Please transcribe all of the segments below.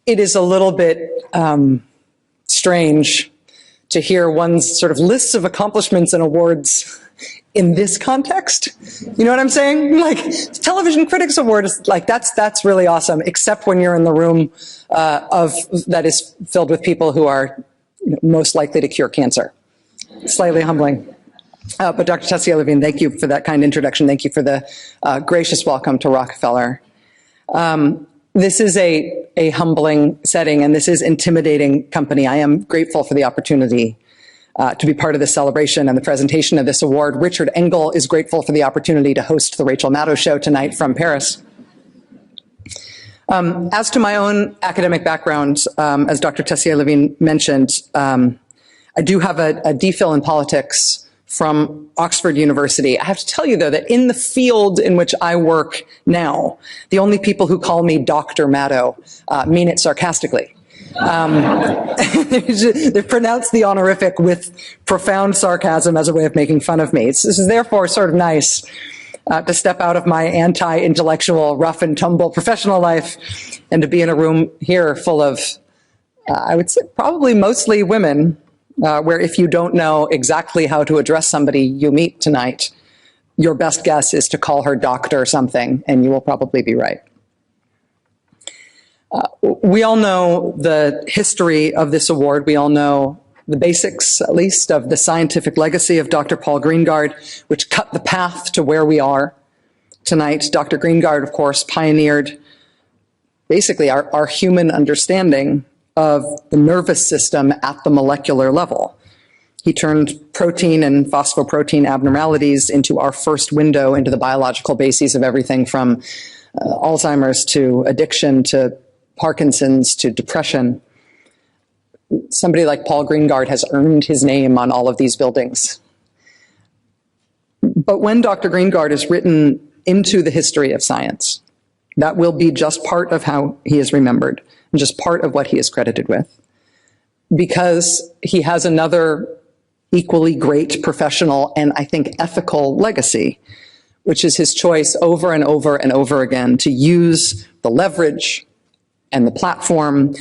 it is a little bit strange to hear one's sort of lists of accomplishments and awards in this context. You know what I'm saying? Like, Television Critics Award is like, that's really awesome, except when you're in the room that is filled with people who are most likely to cure cancer. Slightly humbling. But Dr. Tessia Levine, thank you for that kind introduction. Thank you for the gracious welcome to Rockefeller. This is a humbling setting, and this is intimidating company. I am grateful for the opportunity to be part of this celebration and the presentation of this award. Richard Engel is grateful for the opportunity to host the Rachel Maddow Show tonight from Paris. As to my own academic background, as Dr. Tessia Levine mentioned, I do have a DPhil in politics from Oxford University. I have to tell you, though, that in the field in which I work now, the only people who call me Dr. Maddow mean it sarcastically. They've pronounced the honorific with profound sarcasm as a way of making fun of me. This is therefore sort of nice to step out of my anti-intellectual, rough and tumble professional life and to be in a room here full of, I would say, probably mostly women, where if you don't know exactly how to address somebody you meet tonight, your best guess is to call her doctor something, and you will probably be right. We all know the history of this award. We all know the basics, at least, of the scientific legacy of Dr. Paul Greengard, which cut the path to where we are tonight. Dr. Greengard, of course, pioneered basically our human understanding of the nervous system at the molecular level. He turned protein and phosphoprotein abnormalities into our first window into the biological bases of everything from Alzheimer's to addiction to Parkinson's to depression. Somebody like Paul Greengard has earned his name on all of these buildings. But when Dr. Greengard is written into the history of science, that will be just part of how he is remembered, and just part of what he is credited with. Because he has another equally great professional and, I think, ethical legacy, which is his choice over and over and over again to use the leverage and the platform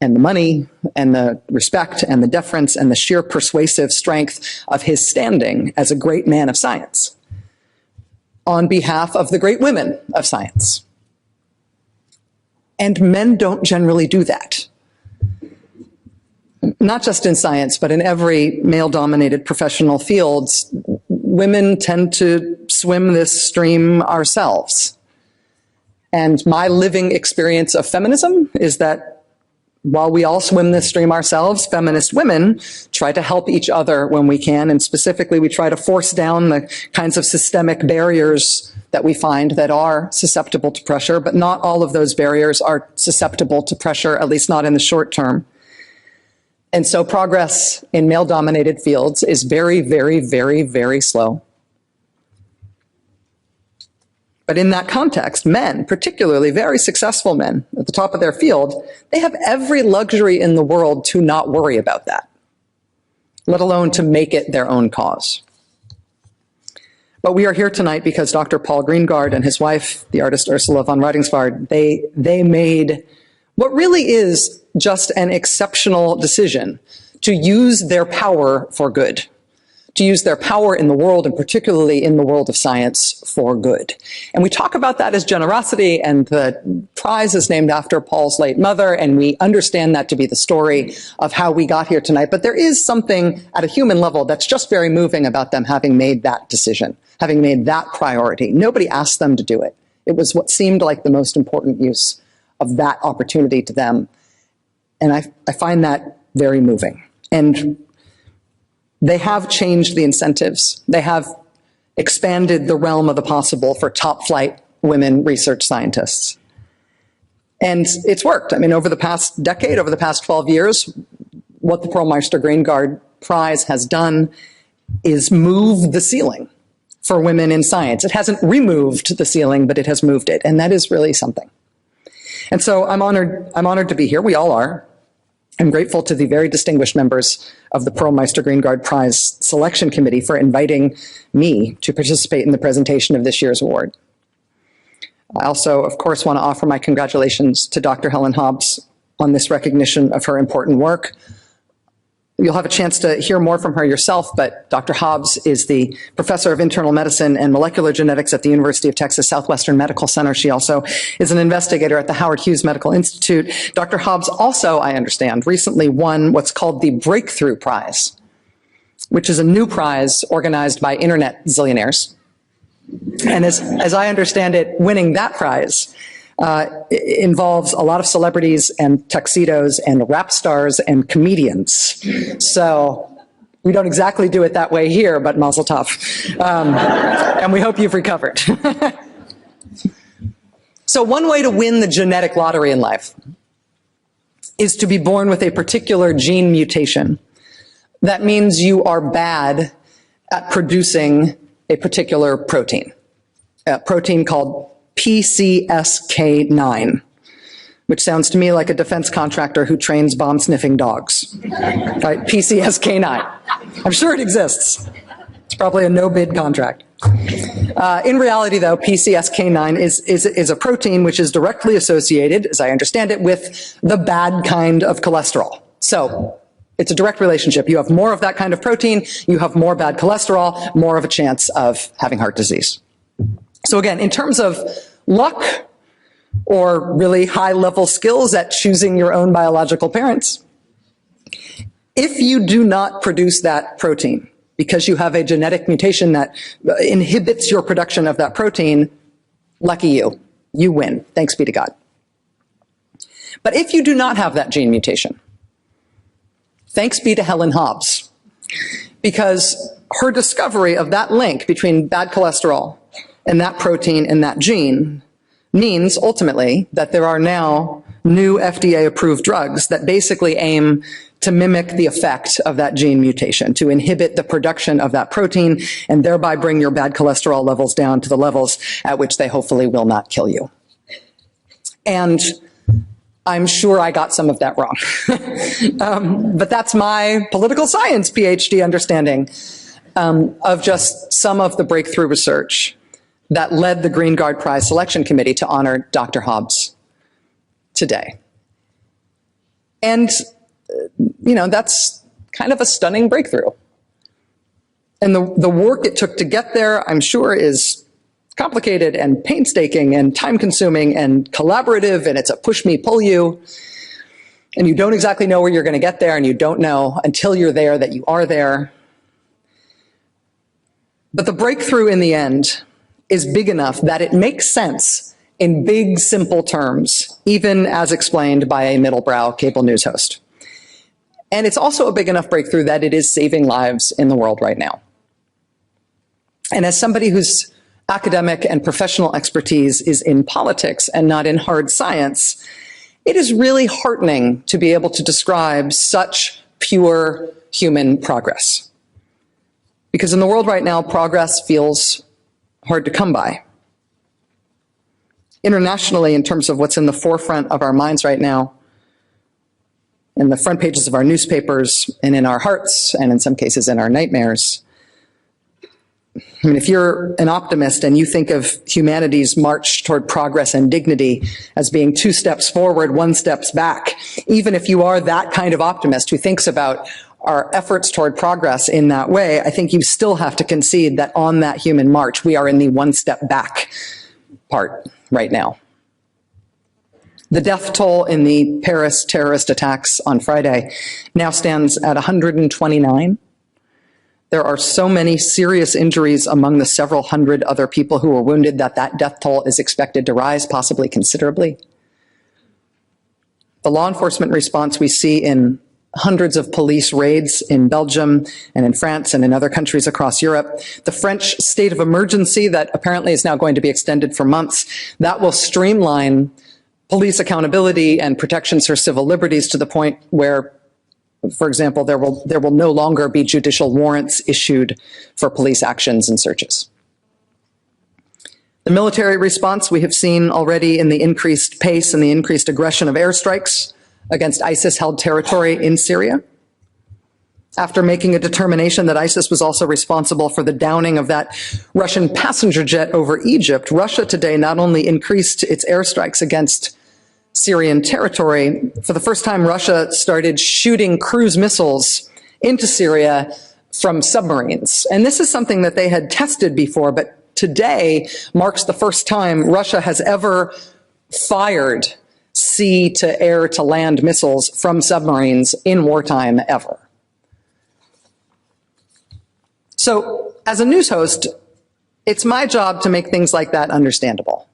and the money and the respect and the deference and the sheer persuasive strength of his standing as a great man of science on behalf of the great women of science. And men don't generally do that. Not just in science, but in every male-dominated professional fields, women tend to swim this stream ourselves. And my living experience of feminism is that while we all swim this stream ourselves, feminist women try to help each other when we can, and specifically we try to force down the kinds of systemic barriers that we find that are susceptible to pressure, but not all of those barriers are susceptible to pressure, at least not in the short term. And so progress in male-dominated fields is very, very, very, very slow. But in that context, men, particularly very successful men at the top of their field, they have every luxury in the world to not worry about that, let alone to make it their own cause. But we are here tonight because Dr. Paul Greengard and his wife, the artist Ursula von Ruydingsvard, they made what really is just an exceptional decision to use their power for good, to use their power in the world, and particularly in the world of science, for good. And we talk about that as generosity, and the prize is named after Paul's late mother, and we understand that to be the story of how we got here tonight. But there is something at a human level that's just very moving about them having made that decision, having made that priority. Nobody asked them to do it. It was what seemed like the most important use of that opportunity to them. And I find that very moving. And they have changed the incentives. They have expanded the realm of the possible for top flight women research scientists. And it's worked. I mean, over the past decade, over the past 12 years, what the Perlmeister Greengard Prize has done is move the ceiling for women in science. It hasn't removed the ceiling, but it has moved it. And that is really something. And so I'm honored to be here. We all are. I'm grateful to the very distinguished members of the Perlmeister Greengard Prize Selection Committee for inviting me to participate in the presentation of this year's award. I also, of course, want to offer my congratulations to Dr. Helen Hobbs, on this recognition of her important work. You'll have a chance to hear more from her yourself, but Dr. Hobbs is the professor of internal medicine and molecular genetics at the University of Texas Southwestern Medical Center. She also is an investigator at the Howard Hughes Medical Institute. Dr. Hobbs also, I understand, recently won what's called the Breakthrough Prize, which is a new prize organized by internet zillionaires. And as I understand it, winning that prize involves a lot of celebrities and tuxedos and rap stars and comedians. So we don't exactly do it that way here, but mazel tov. And we hope you've recovered. So one way to win the genetic lottery in life is to be born with a particular gene mutation. That means you are bad at producing a particular protein, a protein called PCSK9, which sounds to me like a defense contractor who trains bomb-sniffing dogs. Right? PCSK9. I'm sure it exists. It's probably a no-bid contract. In reality, though, PCSK9 is a protein which is directly associated, as I understand it, with the bad kind of cholesterol. So it's a direct relationship. You have more of that kind of protein, you have more bad cholesterol, more of a chance of having heart disease. So again, in terms of luck or really high-level skills at choosing your own biological parents, if you do not produce that protein because you have a genetic mutation that inhibits your production of that protein, lucky you. You win. Thanks be to God. But if you do not have that gene mutation, thanks be to Helen Hobbs, because her discovery of that link between bad cholesterol and that protein and that gene means ultimately that there are now new FDA-approved drugs that basically aim to mimic the effect of that gene mutation, to inhibit the production of that protein and thereby bring your bad cholesterol levels down to the levels at which they hopefully will not kill you. And I'm sure I got some of that wrong. But that's my political science PhD understanding of just some of the breakthrough research that led the Green Guard Prize Selection Committee to honor Dr. Hobbs today. And, you know, that's kind of a stunning breakthrough. And the work it took to get there, I'm sure, is complicated and painstaking and time-consuming and collaborative, and it's a push-me, pull-you. And you don't exactly know where you're going to get there, and you don't know until you're there that you are there. But the breakthrough in the end is big enough that it makes sense in big, simple terms, even as explained by a middle-brow cable news host. And it's also a big enough breakthrough that it is saving lives in the world right now. And as somebody whose academic and professional expertise is in politics and not in hard science, it is really heartening to be able to describe such pure human progress. Because in the world right now, progress feels hard to come by. Internationally, in terms of what's in the forefront of our minds right now, in the front pages of our newspapers, and in our hearts, and in some cases in our nightmares, I mean, if you're an optimist and you think of humanity's march toward progress and dignity as being 2 steps forward, 1 step back, even if you are that kind of optimist who thinks about our efforts toward progress in that way, I think you still have to concede that on that human march, we are in the 1 step back part right now. The death toll in the Paris terrorist attacks on Friday now stands at 129. There are so many serious injuries among the several hundred other people who were wounded that that death toll is expected to rise, possibly considerably. The law enforcement response we see in hundreds of police raids in Belgium and in France and in other countries across Europe, the French state of emergency that apparently is now going to be extended for months, that will streamline police accountability and protections for civil liberties to the point where, for example, there will no longer be judicial warrants issued for police actions and searches. The military response we have seen already in the increased pace and the increased aggression of airstrikes against ISIS-held territory in Syria. After making a determination that ISIS was also responsible for the downing of that Russian passenger jet over Egypt, Russia today not only increased its airstrikes against Syrian territory, for the first time, Russia started shooting cruise missiles into Syria from submarines. And this is something that they had tested before, but today marks the first time Russia has ever fired sea to air to land missiles from submarines in wartime ever. So as a news host, it's my job to make things like that understandable,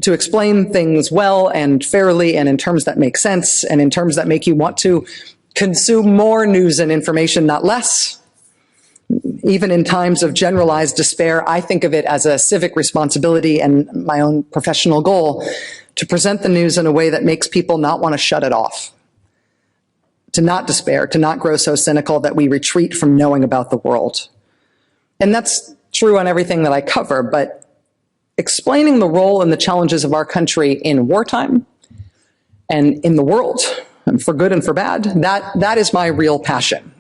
to explain things well and fairly and in terms that make sense and in terms that make you want to consume more news and information, not less. Even in times of generalized despair, I think of it as a civic responsibility and my own professional goal to present the news in a way that makes people not want to shut it off, to not despair, to not grow so cynical that we retreat from knowing about the world. And that's true on everything that I cover, but explaining the role and the challenges of our country in wartime and in the world, and for good and for bad, that is my real passion.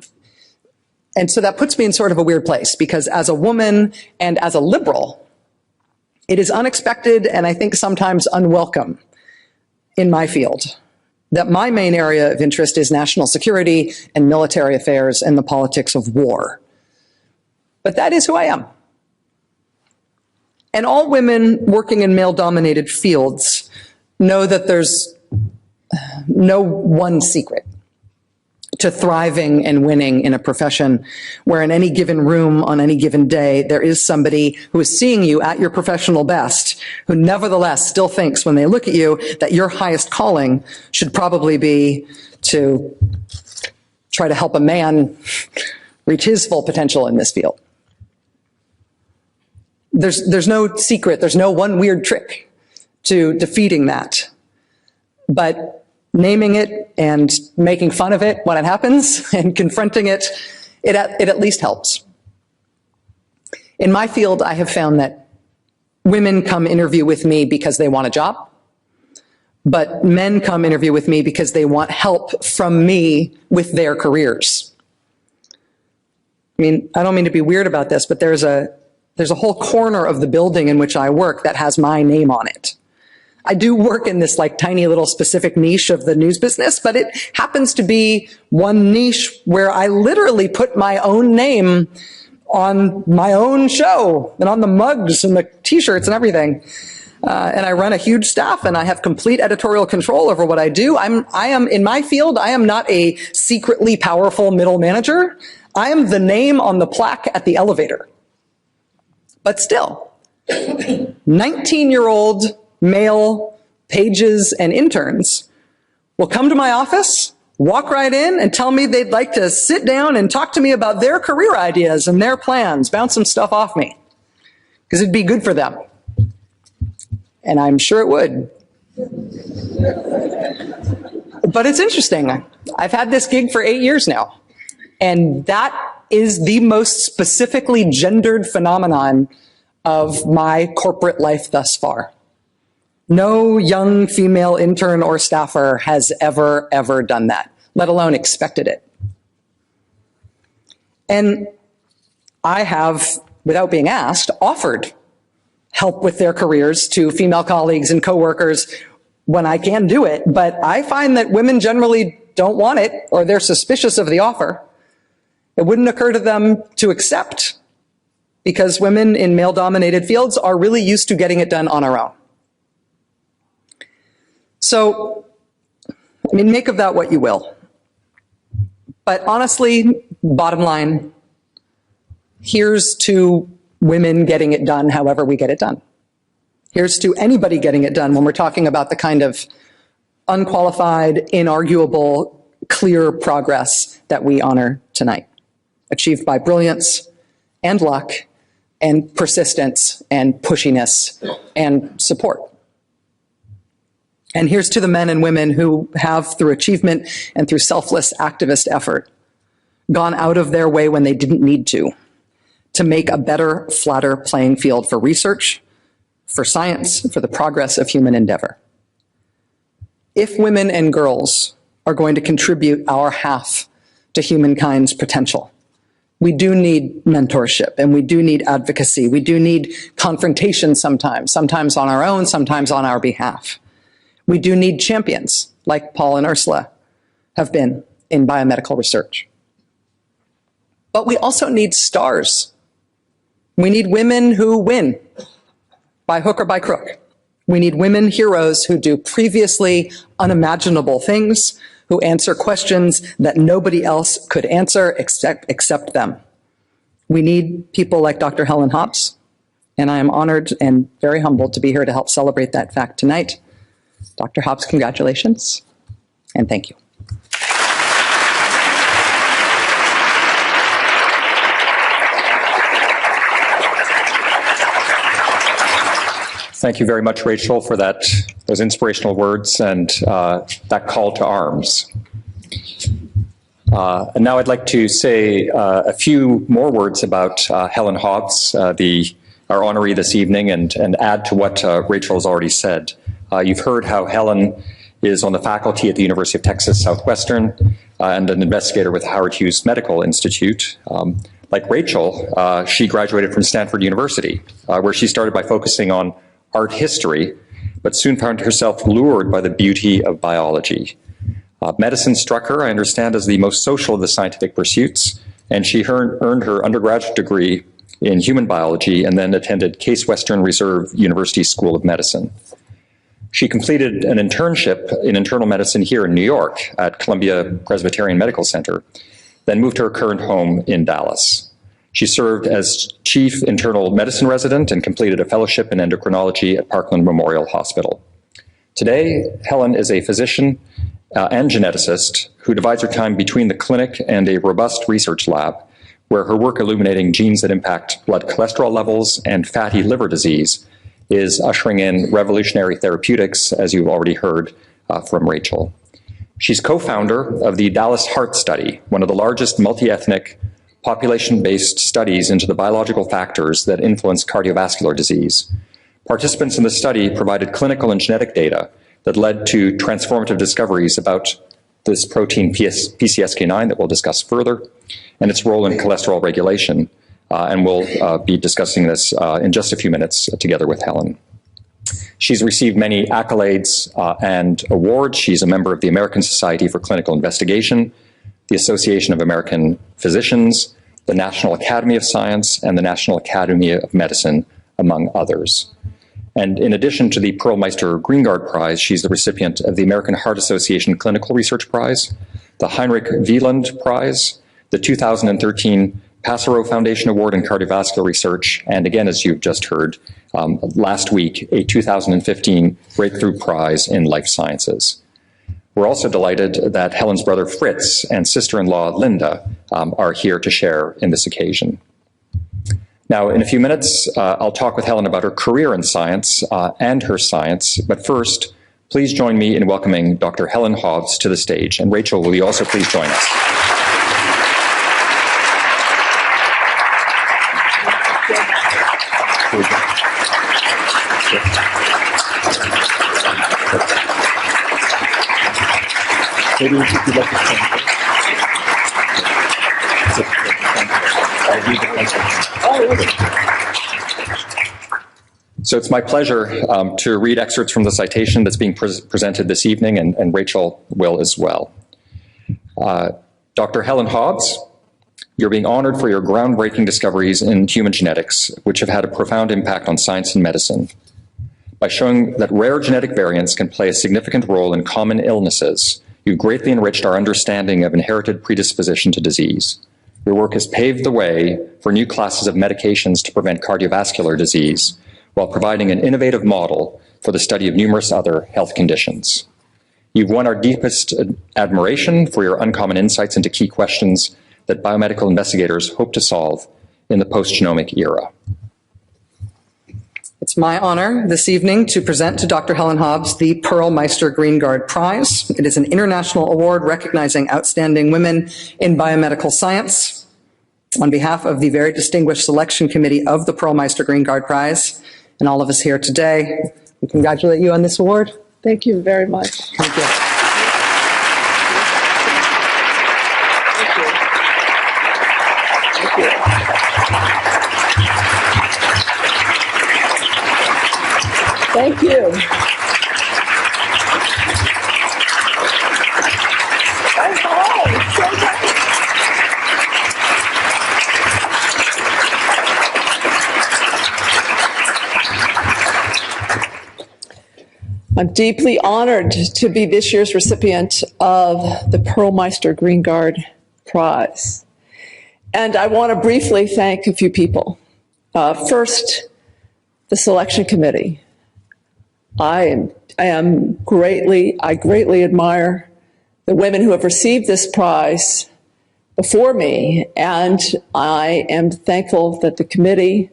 And so that puts me in sort of a weird place, because as a woman and as a liberal, it is unexpected and I think sometimes unwelcome in my field that my main area of interest is national security and military affairs and the politics of war. But that is who I am. And all women working in male-dominated fields know that there's no one secret to thriving and winning in a profession where in any given room on any given day, there is somebody who is seeing you at your professional best, who nevertheless still thinks when they look at you that your highest calling should probably be to try to help a man reach his full potential in this field. There's no secret, there's no one weird trick to defeating that. But naming it and making fun of it when it happens and confronting it, it at least helps. In my field, I have found that women come interview with me because they want a job, but men come interview with me because they want help from me with their careers. I mean, I don't mean to be weird about this, but there's a whole corner of the building in which I work that has my name on it. I do work in this like tiny little specific niche of the news business, but it happens to be one niche where I literally put my own name on my own show and on the mugs and the t-shirts and everything. And I run a huge staff and I have complete editorial control over what I do. I am in my field, I am not a secretly powerful middle manager. I am the name on the plaque at the elevator. But still, 19-year-old male pages and interns will come to my office, walk right in and tell me they'd like to sit down and talk to me about their career ideas and their plans, bounce some stuff off me, because it'd be good for them. And I'm sure it would. But it's interesting. I've had this gig for 8 years now, and that is the most specifically gendered phenomenon of my corporate life thus far. No young female intern or staffer has ever done that, let alone expected it. And I have, without being asked, offered help with their careers to female colleagues and coworkers when I can do it, but I find that women generally don't want it or they're suspicious of the offer. It wouldn't occur to them to accept because women in male-dominated fields are really used to getting it done on our own. So, I mean, make of that what you will. But honestly, bottom line, here's to women getting it done however we get it done. Here's to anybody getting it done when we're talking about the kind of unqualified, inarguable, clear progress that we honor tonight, achieved by brilliance and luck and persistence and pushiness and support. And here's to the men and women who have, through achievement and through selfless activist effort, gone out of their way when they didn't need to make a better, flatter playing field for research, for science, for the progress of human endeavor. If women and girls are going to contribute our half to humankind's potential, we do need mentorship and we do need advocacy. We do need confrontation sometimes on our own, sometimes on our behalf. We do need champions, like Paul and Ursula have been in biomedical research. But we also need stars. We need women who win, by hook or by crook. We need women heroes who do previously unimaginable things, who answer questions that nobody else could answer except them. We need people like Dr. Helen Hobbs, and I am honored and very humbled to be here to help celebrate that fact tonight. Dr. Hobbs, congratulations, and thank you. Thank you very much, Rachel, for those inspirational words and that call to arms. And now I'd like to say a few more words about Helen Hobbs, our honoree this evening, and add to what Rachel has already said. You've heard how Helen is on the faculty at the University of Texas Southwestern and an investigator with the Howard Hughes Medical Institute. Like Rachel, she graduated from Stanford University, where she started by focusing on art history, but soon found herself lured by the beauty of biology. Medicine struck her, I understand, as the most social of the scientific pursuits, and she earned her undergraduate degree in human biology and then attended Case Western Reserve University School of Medicine. She completed an internship in internal medicine here in New York at Columbia Presbyterian Medical Center, then moved to her current home in Dallas. She served as chief internal medicine resident and completed a fellowship in endocrinology at Parkland Memorial Hospital. Today, Helen is a physician and geneticist who divides her time between the clinic and a robust research lab, where her work illuminating genes that impact blood cholesterol levels and fatty liver disease is ushering in revolutionary therapeutics, as you've already heard from Rachel. She's co-founder of the Dallas Heart Study, one of the largest multi-ethnic, population-based studies into the biological factors that influence cardiovascular disease. Participants in the study provided clinical and genetic data that led to transformative discoveries about this protein PCSK9 that we'll discuss further, and its role in cholesterol regulation. And we'll be discussing this in just a few minutes together with Helen. She's received many accolades and awards. She's a member of the American Society for Clinical Investigation, the Association of American Physicians, the National Academy of Science, and the National Academy of Medicine, among others. And in addition to the Perlmeister Greengard Prize, she's the recipient of the American Heart Association Clinical Research Prize, the Heinrich Wieland Prize, the 2013 Passero Foundation Award in Cardiovascular Research, and again, as you've just heard, last week, a 2015 Breakthrough Prize in Life Sciences. We're also delighted that Helen's brother Fritz and sister-in-law Linda are here to share in this occasion. Now, in a few minutes, I'll talk with Helen about her career in science and her science, but first, please join me in welcoming Dr. Helen Hobbs to the stage. And Rachel, will you also please join us? Maybe if you'd like to stand. So it's my pleasure to read excerpts from the citation that's being presented this evening, and Rachel will as well. Dr. Helen Hobbs, you're being honored for your groundbreaking discoveries in human genetics, which have had a profound impact on science and medicine. By showing that rare genetic variants can play a significant role in common illnesses, you've greatly enriched our understanding of inherited predisposition to disease. Your work has paved the way for new classes of medications to prevent cardiovascular disease, while providing an innovative model for the study of numerous other health conditions. You've won our deepest admiration for your uncommon insights into key questions that biomedical investigators hope to solve in the post-genomic era. It's my honor this evening to present to Dr. Helen Hobbs the Perlmeister Greengard Prize. It is an international award recognizing outstanding women in biomedical science. On behalf of the very distinguished selection committee of the Perlmeister Greengard Prize and all of us here today, we congratulate you on this award. Thank you very much. Thank you. Thank you. I'm deeply honored to be this year's recipient of the Perlmeister Green Guard Prize. And I want to briefly thank a few people. First, the selection committee. I greatly admire the women who have received this prize before me, and I am thankful that the committee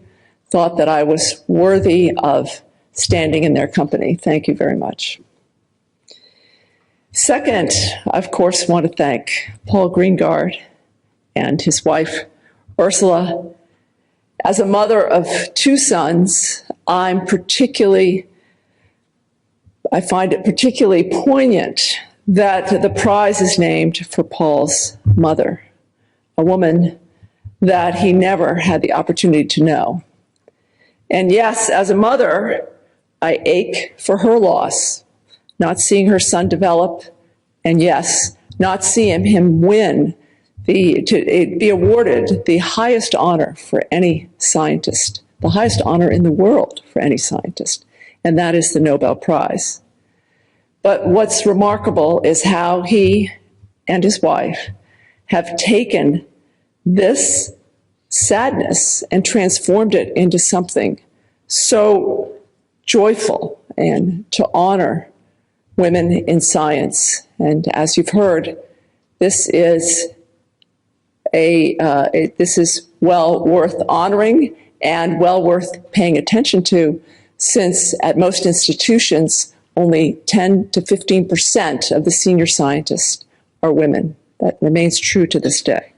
thought that I was worthy of standing in their company. Thank you very much. Second, I of course want to thank Paul Greengard and his wife, Ursula. As a mother of two sons, I find it particularly poignant that the prize is named for Paul's mother, a woman that he never had the opportunity to know. And yes, as a mother, I ache for her loss, not seeing her son develop, and yes, not seeing him win, be awarded the highest honor for any scientist, the highest honor in the world for any scientist, and that is the Nobel Prize. But what's remarkable is how he and his wife have taken this sadness and transformed it into something so joyful and to honor women in science. And as you've heard, this is well worth honoring and well worth paying attention to, since at most institutions, only 10 to 15% of the senior scientists are women. That remains true to this day.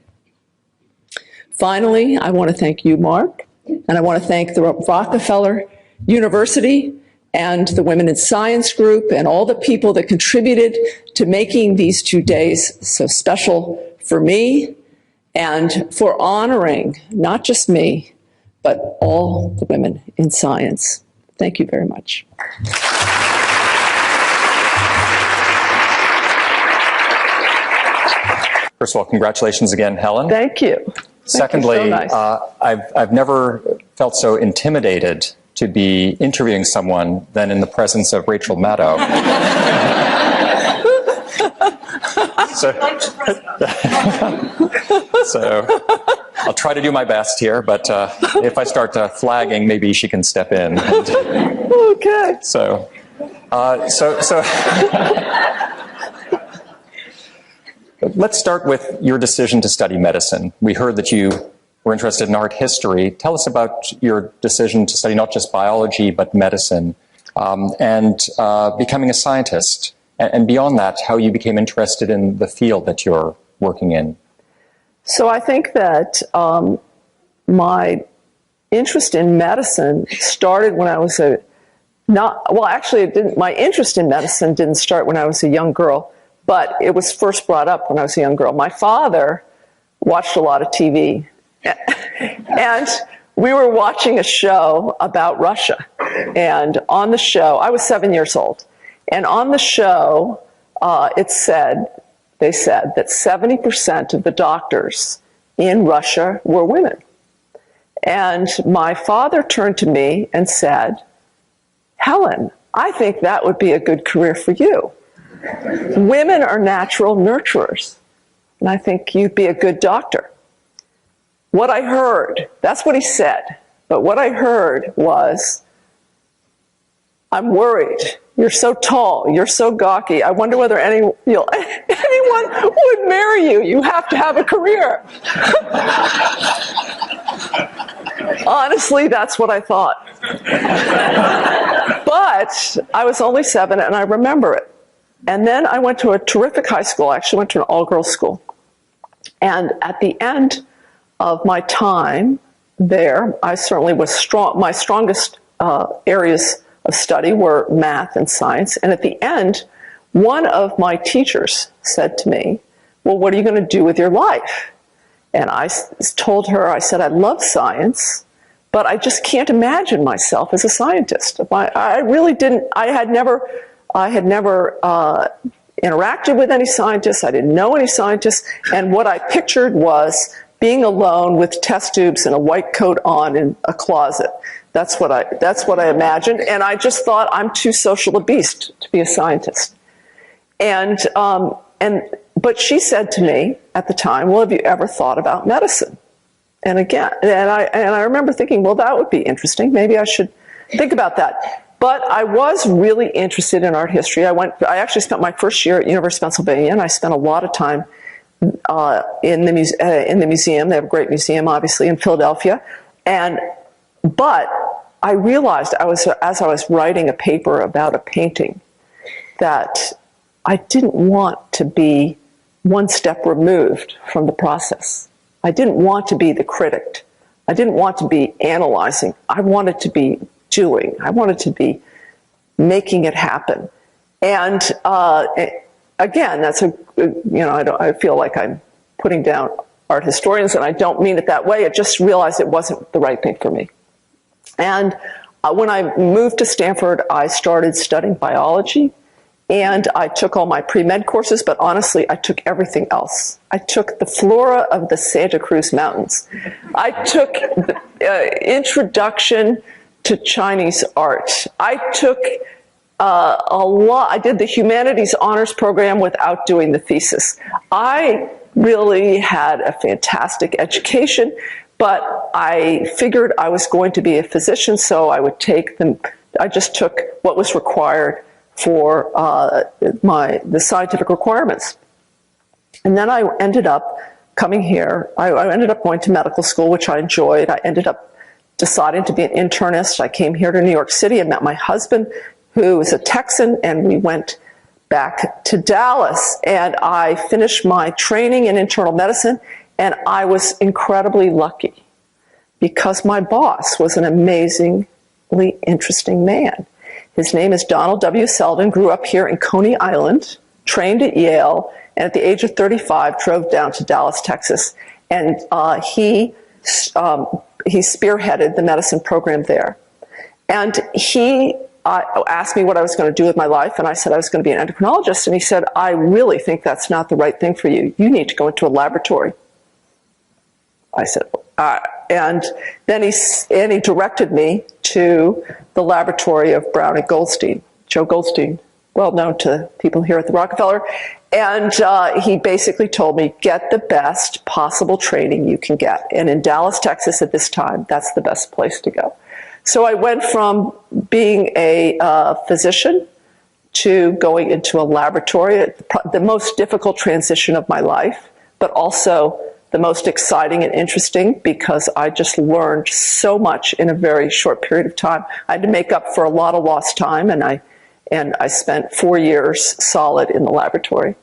Finally, I want to thank you, Mark, and I want to thank the Rockefeller University and the Women in Science group and all the people that contributed to making these 2 days so special for me and for honoring not just me, but all the women in science. Thank you very much. First of all, congratulations again, Helen. Thank you. Secondly, so nice. I've never felt so intimidated to be interviewing someone than in the presence of Rachel Maddow. So I'll try to do my best here, but if I start flagging, maybe she can step in. Okay. So let's start with your decision to study medicine. We heard that you were interested in art history. Tell us about your decision to study not just biology, but medicine, and becoming a scientist. And beyond that, how you became interested in the field that you're working in. So I think that my interest in medicine started when I was my interest in medicine didn't start when I was a young girl, but it was first brought up when I was a young girl. My father watched a lot of TV, and we were watching a show about Russia. And on the show, I was 7 years old, and on the show, they said that 70% of the doctors in Russia were women. And my father turned to me and said, "Helen, I think that would be a good career for you. Women are natural nurturers, and I think you'd be a good doctor." What I heard, that's what he said, but what I heard was, "I'm worried. You're so tall, you're so gawky. I wonder whether anyone would marry you. You have to have a career." Honestly, that's what I thought. But I was only 7 and I remember it. And then I went to a terrific high school. I actually went to an all-girls school. And at the end of my time there, I certainly was strong. My strongest areas of study were math and science. And at the end, one of my teachers said to me, "Well, what are you going to do with your life?" And I told her, I said, "I love science, but I just can't imagine myself as a scientist." I really didn't. I had never interacted with any scientists. I didn't know any scientists. And what I pictured was being alone with test tubes and a white coat on in a closet. That's what I imagined. And I just thought, I'm too social a beast to be a scientist. But she said to me at the time, well, have you ever thought about medicine? And I remember thinking, well, that would be interesting. Maybe I should think about that. But I was really interested in art history. I actually spent my first year at University of Pennsylvania, and I spent a lot of time in the museum. They have a great museum, obviously, in Philadelphia. But I realized as I was writing a paper about a painting that I didn't want to be one step removed from the process. I didn't want to be the critic. I didn't want to be analyzing. I wanted to be doing. I wanted to be making it happen. And again, I feel like I'm putting down art historians, and I don't mean it that way. I just realized it wasn't the right thing for me. And when I moved to Stanford, I started studying biology. And I took all my pre-med courses, but honestly, I took everything else. I took the flora of the Santa Cruz Mountains. I took the introduction to Chinese art. I took I did the humanities honors program without doing the thesis. I really had a fantastic education, but I figured I was going to be a physician, so I just took what was required for the scientific requirements. And then I ended up coming here. I ended up going to medical school, which I enjoyed. I ended up deciding to be an internist. I came here to New York City and met my husband, who is a Texan, and we went back to Dallas. And I finished my training in internal medicine, and I was incredibly lucky because my boss was an amazingly interesting man. His name is Donald W. Selden, grew up here in Coney Island, trained at Yale, and at the age of 35 drove down to Dallas, Texas. And he spearheaded the medicine program there. And he asked me what I was going to do with my life, and I said I was going to be an endocrinologist. And he said, I really think that's not the right thing for you. You need to go into a laboratory. I said, and then he directed me to the laboratory of Brown and Goldstein, Joe Goldstein, well known to people here at the Rockefeller. And he basically told me, get the best possible training you can get. And in Dallas, Texas at this time, that's the best place to go. So I went from being a physician to going into a laboratory, the most difficult transition of my life, but also the most exciting and interesting because I just learned so much in a very short period of time. I had to make up for a lot of lost time, and I spent 4 years solid in the laboratory.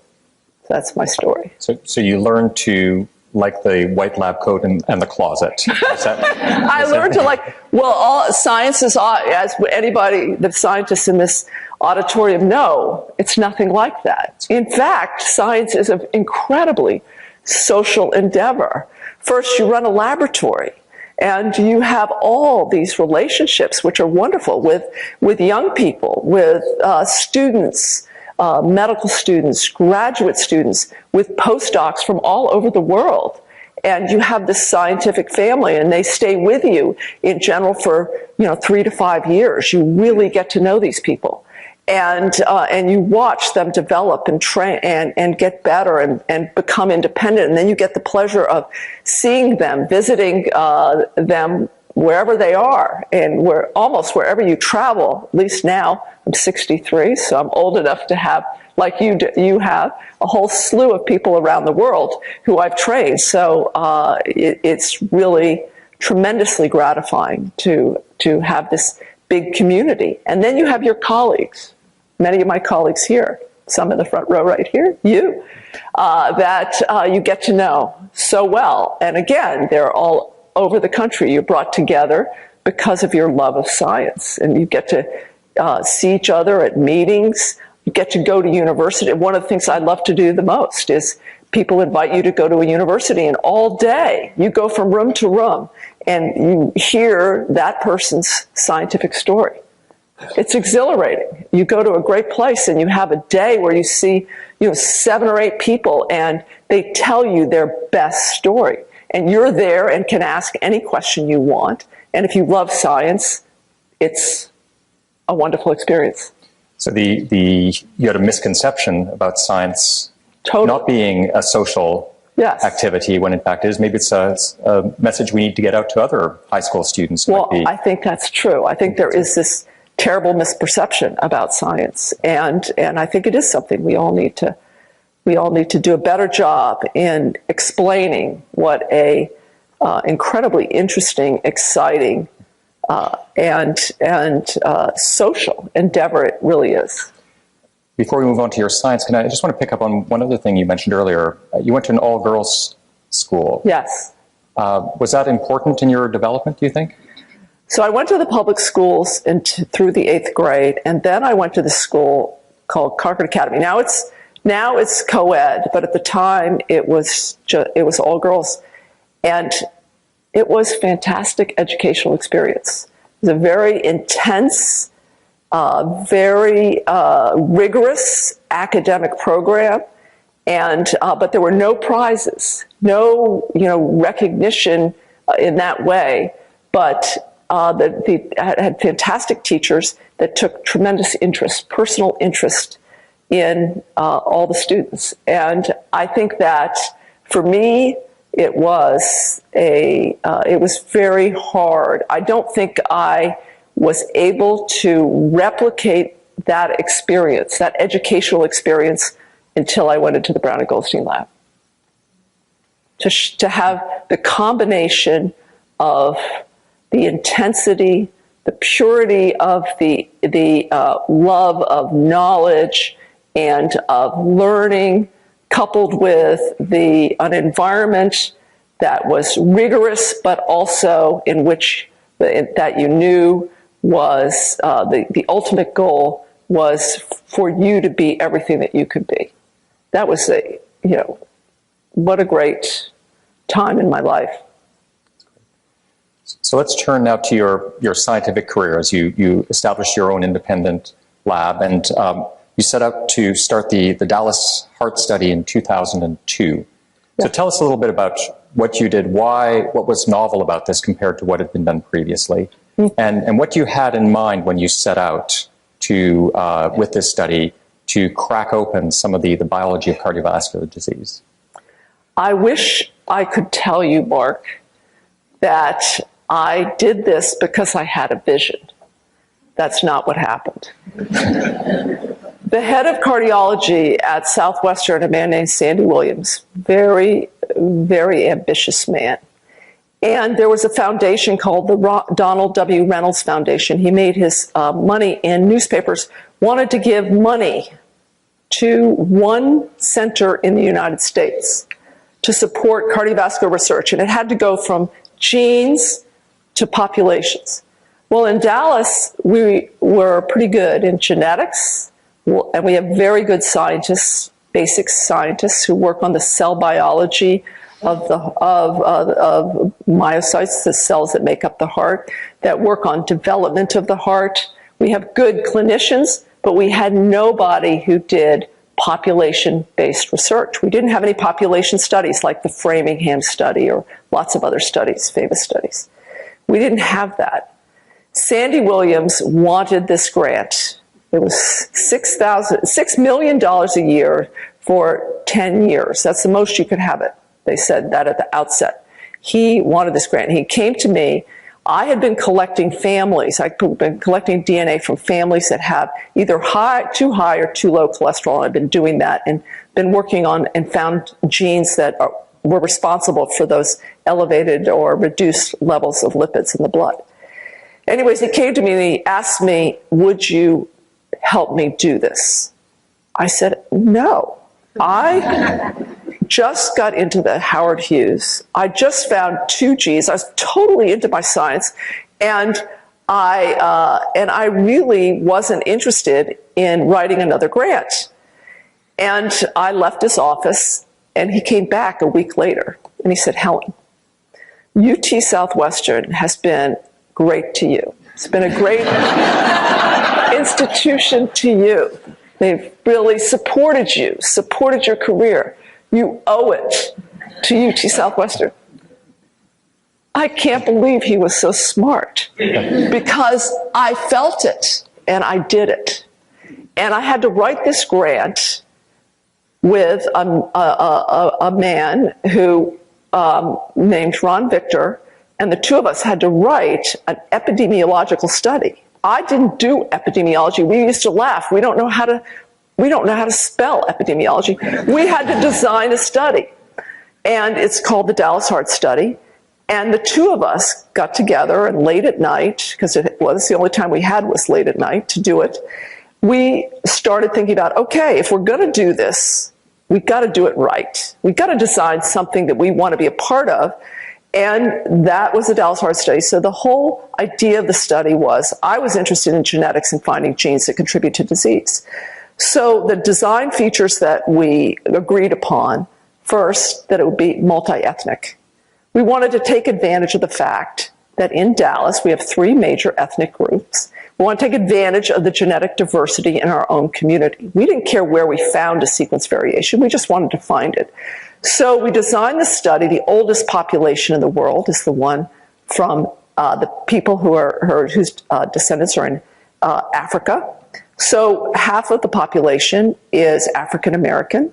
So that's my story. So you learned to like the white lab coat and the closet. I learned to like, well, all science is, as anybody, the scientists in this auditorium know, it's nothing like that. In fact, science is an incredibly social endeavor. First, you run a laboratory, and you have all these relationships, which are wonderful, with young people, with students, medical students, graduate students, with postdocs from all over the world. And you have this scientific family, and they stay with you in general for 3 to 5 years. You really get to know these people. And you watch them develop and train and get better and become independent. And then you get the pleasure of seeing them, visiting them wherever they are, and almost wherever you travel. At least now, I'm 63, so I'm old enough to have, like you have, a whole slew of people around the world who I've trained. So it's really tremendously gratifying to have this big community. And then you have your colleagues. Many of my colleagues here, some in the front row right here, that you get to know so well. And again, they're all over the country. You're brought together because of your love of science. And you get to see each other at meetings. You get to go to university. One of the things I love to do the most is people invite you to go to a university, and all day you go from room to room and you hear that person's scientific story. It's exhilarating. You go to a great place and you have a day where you see 7 or 8 people, and they tell you their best story. and you're there and can ask any question you want. And if you love science, it's a wonderful experience. So you had a misconception about science not being a social activity, when in fact it is. Maybe it's a message we need to get out to other high school students. Well, I think that's true. I think there is this terrible misperception about science, and I think it is something we all need to do a better job in explaining what a incredibly interesting, exciting, and social endeavor it really is. Before we move on to your science, I just want to pick up on one other thing you mentioned earlier. You went to an all-girls school. Yes. Was that important in your development, do you think? So I went to the public schools through the 8th grade, and then I went to the school called Concord Academy. Now it's co-ed, but at the time it was all girls, and it was a fantastic educational experience. It was a very intense, very rigorous academic program, and but there were no prizes, no recognition in that way. But they had fantastic teachers that took tremendous interest, personal interest in all the students, and I think that for me it was very hard. I don't think I was able to replicate that experience, that educational experience, until I went into the Brown and Goldstein lab. To have the combination of the intensity, the purity of the love of knowledge and of learning, coupled with an environment that was rigorous, but also in which that you knew was the ultimate goal was for you to be everything that you could be. That was what a great time in my life. So let's turn now to your scientific career as you established your own independent lab, and you set out to start the Dallas Heart Study in 2002. So tell us a little bit about what you did, what was novel about this compared to what had been done previously, and what you had in mind when you set out to, with this study, to crack open some of the biology of cardiovascular disease. I wish I could tell you, Mark, that I did this because I had a vision. That's not what happened. The head of cardiology at Southwestern, a man named Sandy Williams, very, very ambitious man. And there was a foundation called the Donald W. Reynolds Foundation. He made his money in newspapers, wanted to give money to one center in the United States to support cardiovascular research. And it had to go from genes to populations. Well, in Dallas, we were pretty good in genetics, and we have very good scientists, basic scientists who work on the cell biology of myocytes, the cells that make up the heart, that work on development of the heart. We have good clinicians, but we had nobody who did population-based research. We didn't have any population studies like the Framingham study or lots of other studies, famous studies. We didn't have that. Sandy Williams wanted this grant. It was $6 million a year for 10 years. That's the most you could have it. They said that at the outset. He wanted this grant. He came to me. I had been collecting families. I'd been collecting DNA from families that have either too high or too low cholesterol. I've been doing that and been working on and found genes that were responsible for those elevated or reduced levels of lipids in the blood. Anyways, he came to me and he asked me, would you help me do this? I said, no. I just got into the Howard Hughes. I just found 2 Gs. I was totally into my science, and I really wasn't interested in writing another grant. And I left his office, and he came back a week later, and he said, Helen, UT Southwestern has been great to you. It's been a great institution to you. They've really supported you, supported your career. You owe it to UT Southwestern. I can't believe he was so smart, because I felt it and I did it. And I had to write this grant with a man who named Ron Victor, and the two of us had to write an epidemiological study. I didn't do epidemiology. We used to laugh. We don't know how to spell epidemiology. We had to design a study, and it's called the Dallas Heart Study. And the two of us got together, and late at night, because it was the only time we had was late at night to do it, we started thinking about, okay, if we're going to do this, we've got to do it right. We've got to design something that we want to be a part of. And that was the Dallas Heart Study. So the whole idea of the study was, I was interested in genetics and finding genes that contribute to disease. So the design features that we agreed upon, first, that it would be multi-ethnic. We wanted to take advantage of the fact that in Dallas, we have 3 major ethnic groups. We want to take advantage of the genetic diversity in our own community. We didn't care where we found a sequence variation. We just wanted to find it. So we designed the study. The oldest population in the world is the one from the people whose descendants are in Africa. So half of the population is African American,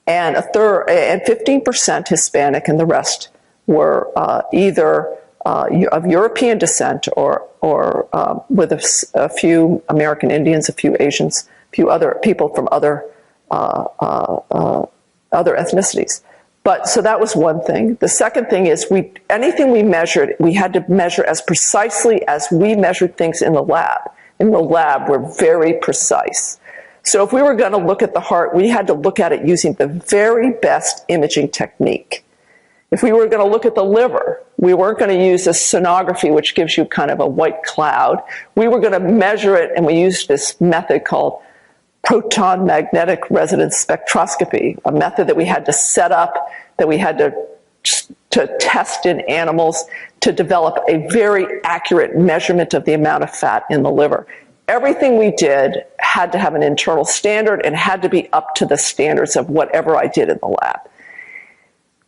and 15% Hispanic, and the rest were either of European descent or with a few American Indians, a few Asians, a few other people from other ethnicities. But so that was one thing. The second thing is anything we measured, we had to measure as precisely as we measured things in the lab. In the lab, we're very precise. So if we were going to look at the heart, we had to look at it using the very best imaging technique. If we were going to look at the liver, we weren't going to use a sonography, which gives you kind of a white cloud. We were going to measure it, and we used this method called proton magnetic resonance spectroscopy, a method that we had to set up, that we had to test in animals to develop a very accurate measurement of the amount of fat in the liver. Everything we did had to have an internal standard and had to be up to the standards of whatever I did in the lab.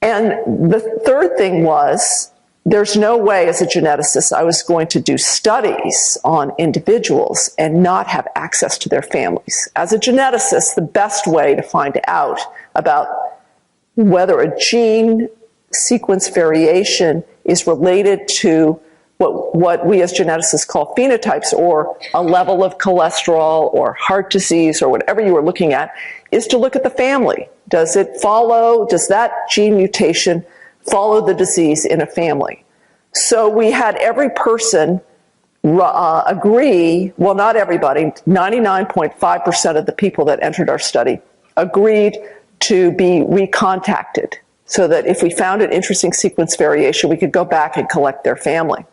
And the third thing was, there's no way as a geneticist I was going to do studies on individuals and not have access to their families. As a geneticist, the best way to find out about whether a gene sequence variation is related to what we as geneticists call phenotypes, or a level of cholesterol or heart disease or whatever you were looking at, is to look at the family. Does that gene mutation follow the disease in a family? So we had every person agree, well, not everybody, 99.5% of the people that entered our study agreed to be recontacted, so that if we found an interesting sequence variation, we could go back and collect their family.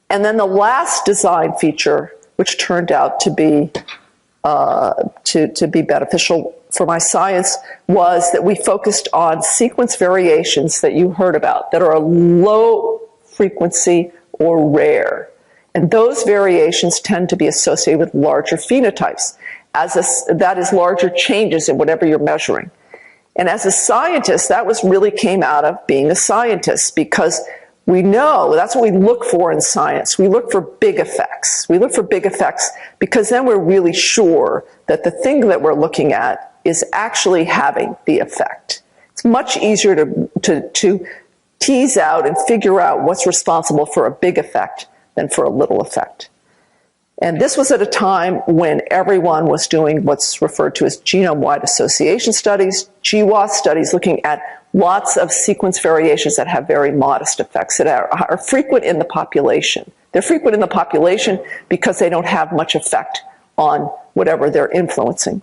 And then the last design feature, which turned out to be beneficial for my science, was that we focused on sequence variations that you heard about that are a low frequency or rare. And those variations tend to be associated with larger phenotypes, that is larger changes in whatever you're measuring. And as a scientist, that really came out of being a scientist, because we know that's what we look for in science. We look for big effects. We look for big effects because then we're really sure that the thing that we're looking at is actually having the effect. It's much easier to tease out and figure out what's responsible for a big effect than for a little effect. And this was at a time when everyone was doing what's referred to as genome-wide association studies, GWAS studies, looking at lots of sequence variations that have very modest effects that are frequent in the population. They're frequent in the population because they don't have much effect on whatever they're influencing.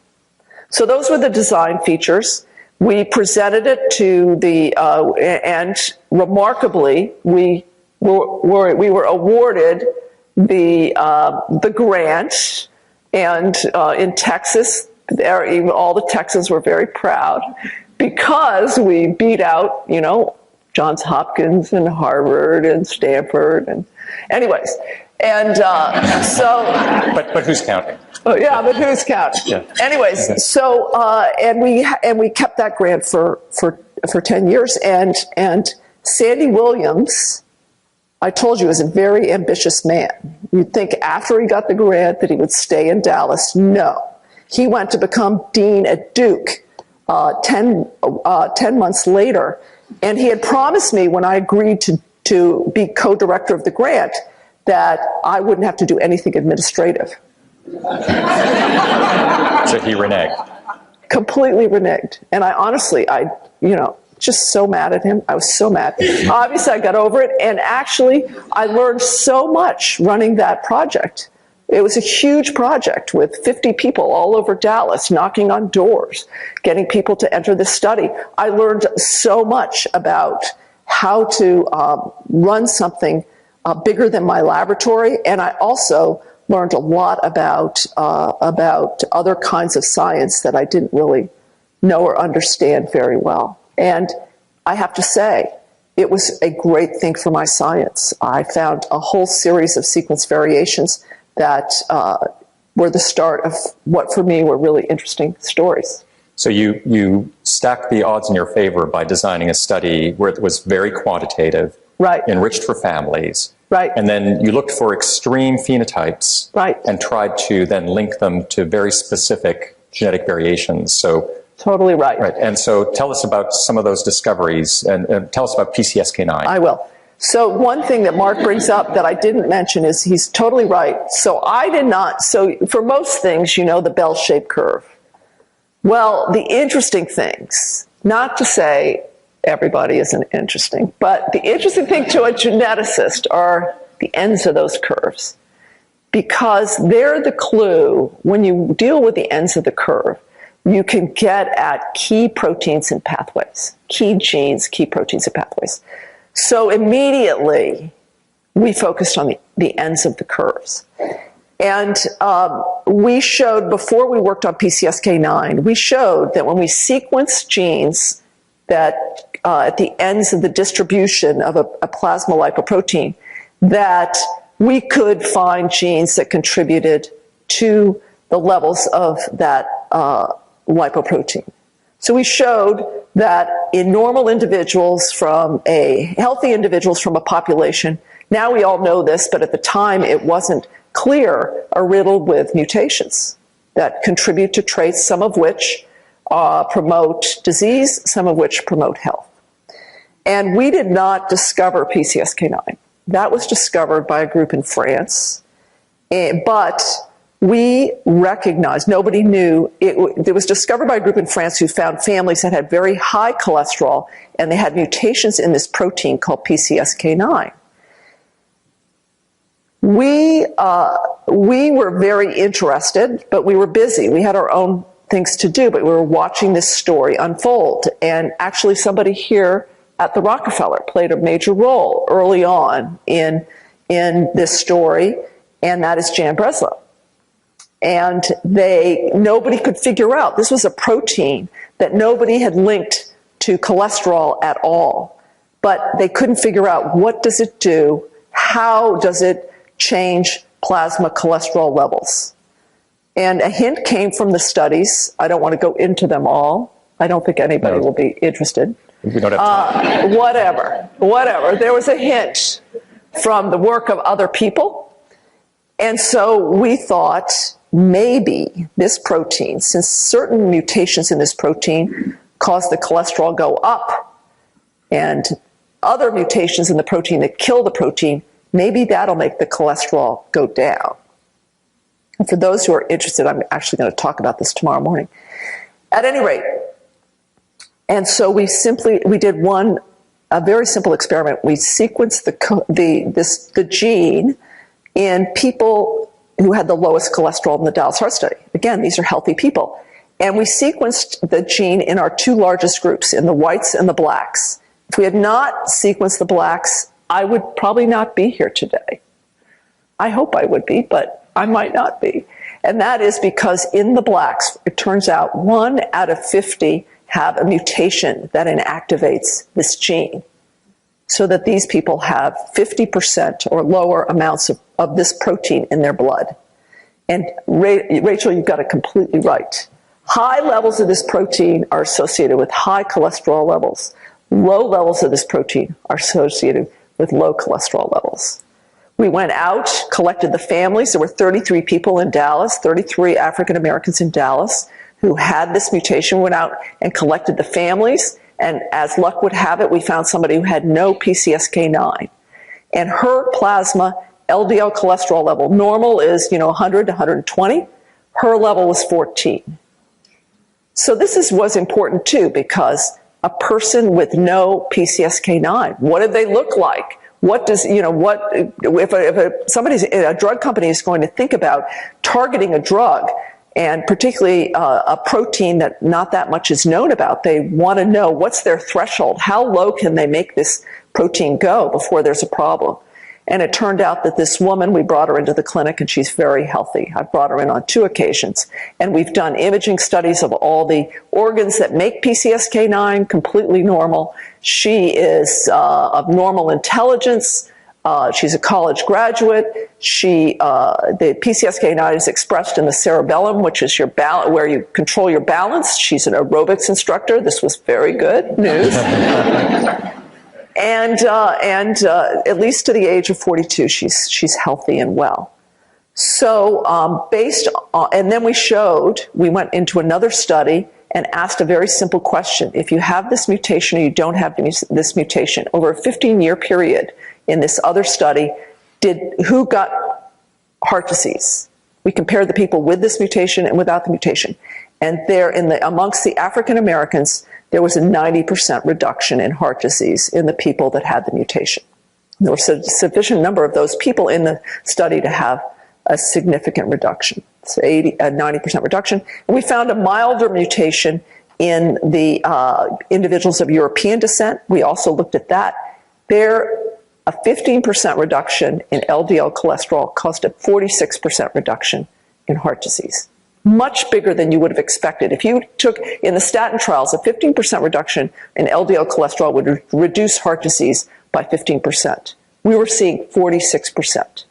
So those were the design features. We presented it to and remarkably, we were awarded the grant, and in Texas, all the Texans were very proud, because we beat out, Johns Hopkins and Harvard and Stanford, and anyways, and so. But who's counting? Oh, yeah, but who's counting? Yeah. Anyways, okay. So and we kept that grant for 10 years, and Sandy Williams, I told you, is a very ambitious man. You'd think after he got the grant that he would stay in Dallas. No. He went to become dean at Duke 10 months later, and he had promised me when I agreed to be co-director of the grant that I wouldn't have to do anything administrative. So he reneged. Completely reneged. And I honestly, just so mad at him. I was so mad. Obviously, I got over it, and actually, I learned so much running that project. It was a huge project with 50 people all over Dallas, knocking on doors, getting people to enter the study. I learned so much about how to run something bigger than my laboratory, and I also learned a lot about other kinds of science that I didn't really know or understand very well. And I have to say, it was a great thing for my science. I found a whole series of sequence variations that were the start of what for me were really interesting stories. So you stacked the odds in your favor by designing a study where it was very quantitative, right, enriched for families, right, and then you looked for extreme phenotypes, right, and tried to then link them to very specific genetic variations. So totally right. Right, and so tell us about some of those discoveries, and tell us about PCSK9. I will. So one thing that Mark brings up that I didn't mention is he's totally right. So for most things, the bell-shaped curve. Well, the interesting things, not to say everybody isn't interesting, but the interesting thing to a geneticist are the ends of those curves, because they're the clue. When you deal with the ends of the curve, you can get at key proteins and pathways, key genes, key proteins and pathways. So immediately, we focused on the ends of the curves. And we showed, before we worked on PCSK9, we showed that when we sequenced genes that at the ends of the distribution of a plasma lipoprotein, that we could find genes that contributed to the levels of that lipoprotein. So we showed that in normal individuals healthy individuals from a population, now we all know this, but at the time it wasn't clear, are riddled with mutations that contribute to traits, some of which promote disease, some of which promote health. And we did not discover PCSK9. That was discovered by a group in France, but we recognized, nobody knew, it was discovered by a group in France who found families that had very high cholesterol, and they had mutations in this protein called PCSK9. We were very interested, but we were busy. We had our own things to do, but we were watching this story unfold. And actually somebody here at the Rockefeller played a major role early on in this story, and that is Jan Breslow. And nobody could figure out, this was a protein that nobody had linked to cholesterol at all. But they couldn't figure out, what does it do? How does it change plasma cholesterol levels? And a hint came from the studies. I don't want to go into them all. I don't think anybody will be interested. We don't have time. Whatever. There was a hint from the work of other people. And so we thought, maybe this protein, since certain mutations in this protein cause the cholesterol go up, and other mutations in the protein that kill the protein, maybe that'll make the cholesterol go down. And for those who are interested, I'm actually going to talk about this tomorrow morning. At any rate, and so we did a very simple experiment. We sequenced the gene in people who had the lowest cholesterol in the Dallas Heart Study. Again, these are healthy people. And we sequenced the gene in our two largest groups, in the whites and the blacks. If we had not sequenced the blacks, I would probably not be here today. I hope I would be, but I might not be. And that is because in the blacks, it turns out 1 out of 50 have a mutation that inactivates this gene, so that these people have 50% or lower amounts of this protein in their blood. And Rachel, you've got it completely right. High levels of this protein are associated with high cholesterol levels. Low levels of this protein are associated with low cholesterol levels. We went out, collected the families. There were 33 people in Dallas, 33 African Americans in Dallas who had this mutation. We went out and collected the families, and as luck would have it, we found somebody who had no PCSK9. And her plasma LDL cholesterol level, normal is 100 to 120. Her level was 14. So this was important too, because a person with no PCSK9, what did they look like? What does, if a drug company is going to think about targeting a drug, and particularly a protein that not that much is known about, they want to know what's their threshold, how low can they make this protein go before there's a problem. And it turned out that this woman, we brought her into the clinic, and she's very healthy. I've brought her in on 2 occasions. And we've done imaging studies of all the organs that make PCSK9 completely normal. She is of normal intelligence. She's a college graduate. The PCSK9 is expressed in the cerebellum, which is where you control your balance. She's an aerobics instructor. This was very good news. And at least to the age of 42, she's healthy and well. So and then we went into another study and asked a very simple question. If you have this mutation or you don't have this mutation, over a 15-year period in this other study, who got heart disease? We compared the people with this mutation and without the mutation. And amongst the African Americans, there was a 90% reduction in heart disease in the people that had the mutation. There was a sufficient number of those people in the study to have a significant reduction, so a 90% reduction. And we found a milder mutation in the individuals of European descent. We also looked at that. A 15% reduction in LDL cholesterol caused a 46% reduction in heart disease. Much bigger than you would have expected. If you took, in the statin trials, a 15% reduction in LDL cholesterol would reduce heart disease by 15%. We were seeing 46%.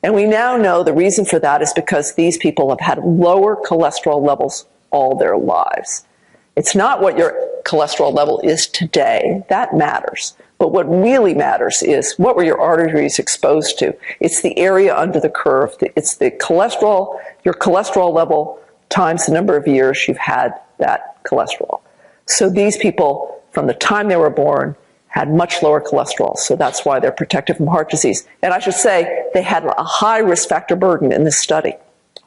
And we now know the reason for that is because these people have had lower cholesterol levels all their lives. It's not what your cholesterol level is today. That matters. But what really matters is what were your arteries exposed to. It's the area under the curve. It's the cholesterol, your cholesterol level times the number of years you've had that cholesterol. So these people, from the time they were born, had much lower cholesterol. So that's why they're protected from heart disease. And I should say they had a high risk factor burden in this study.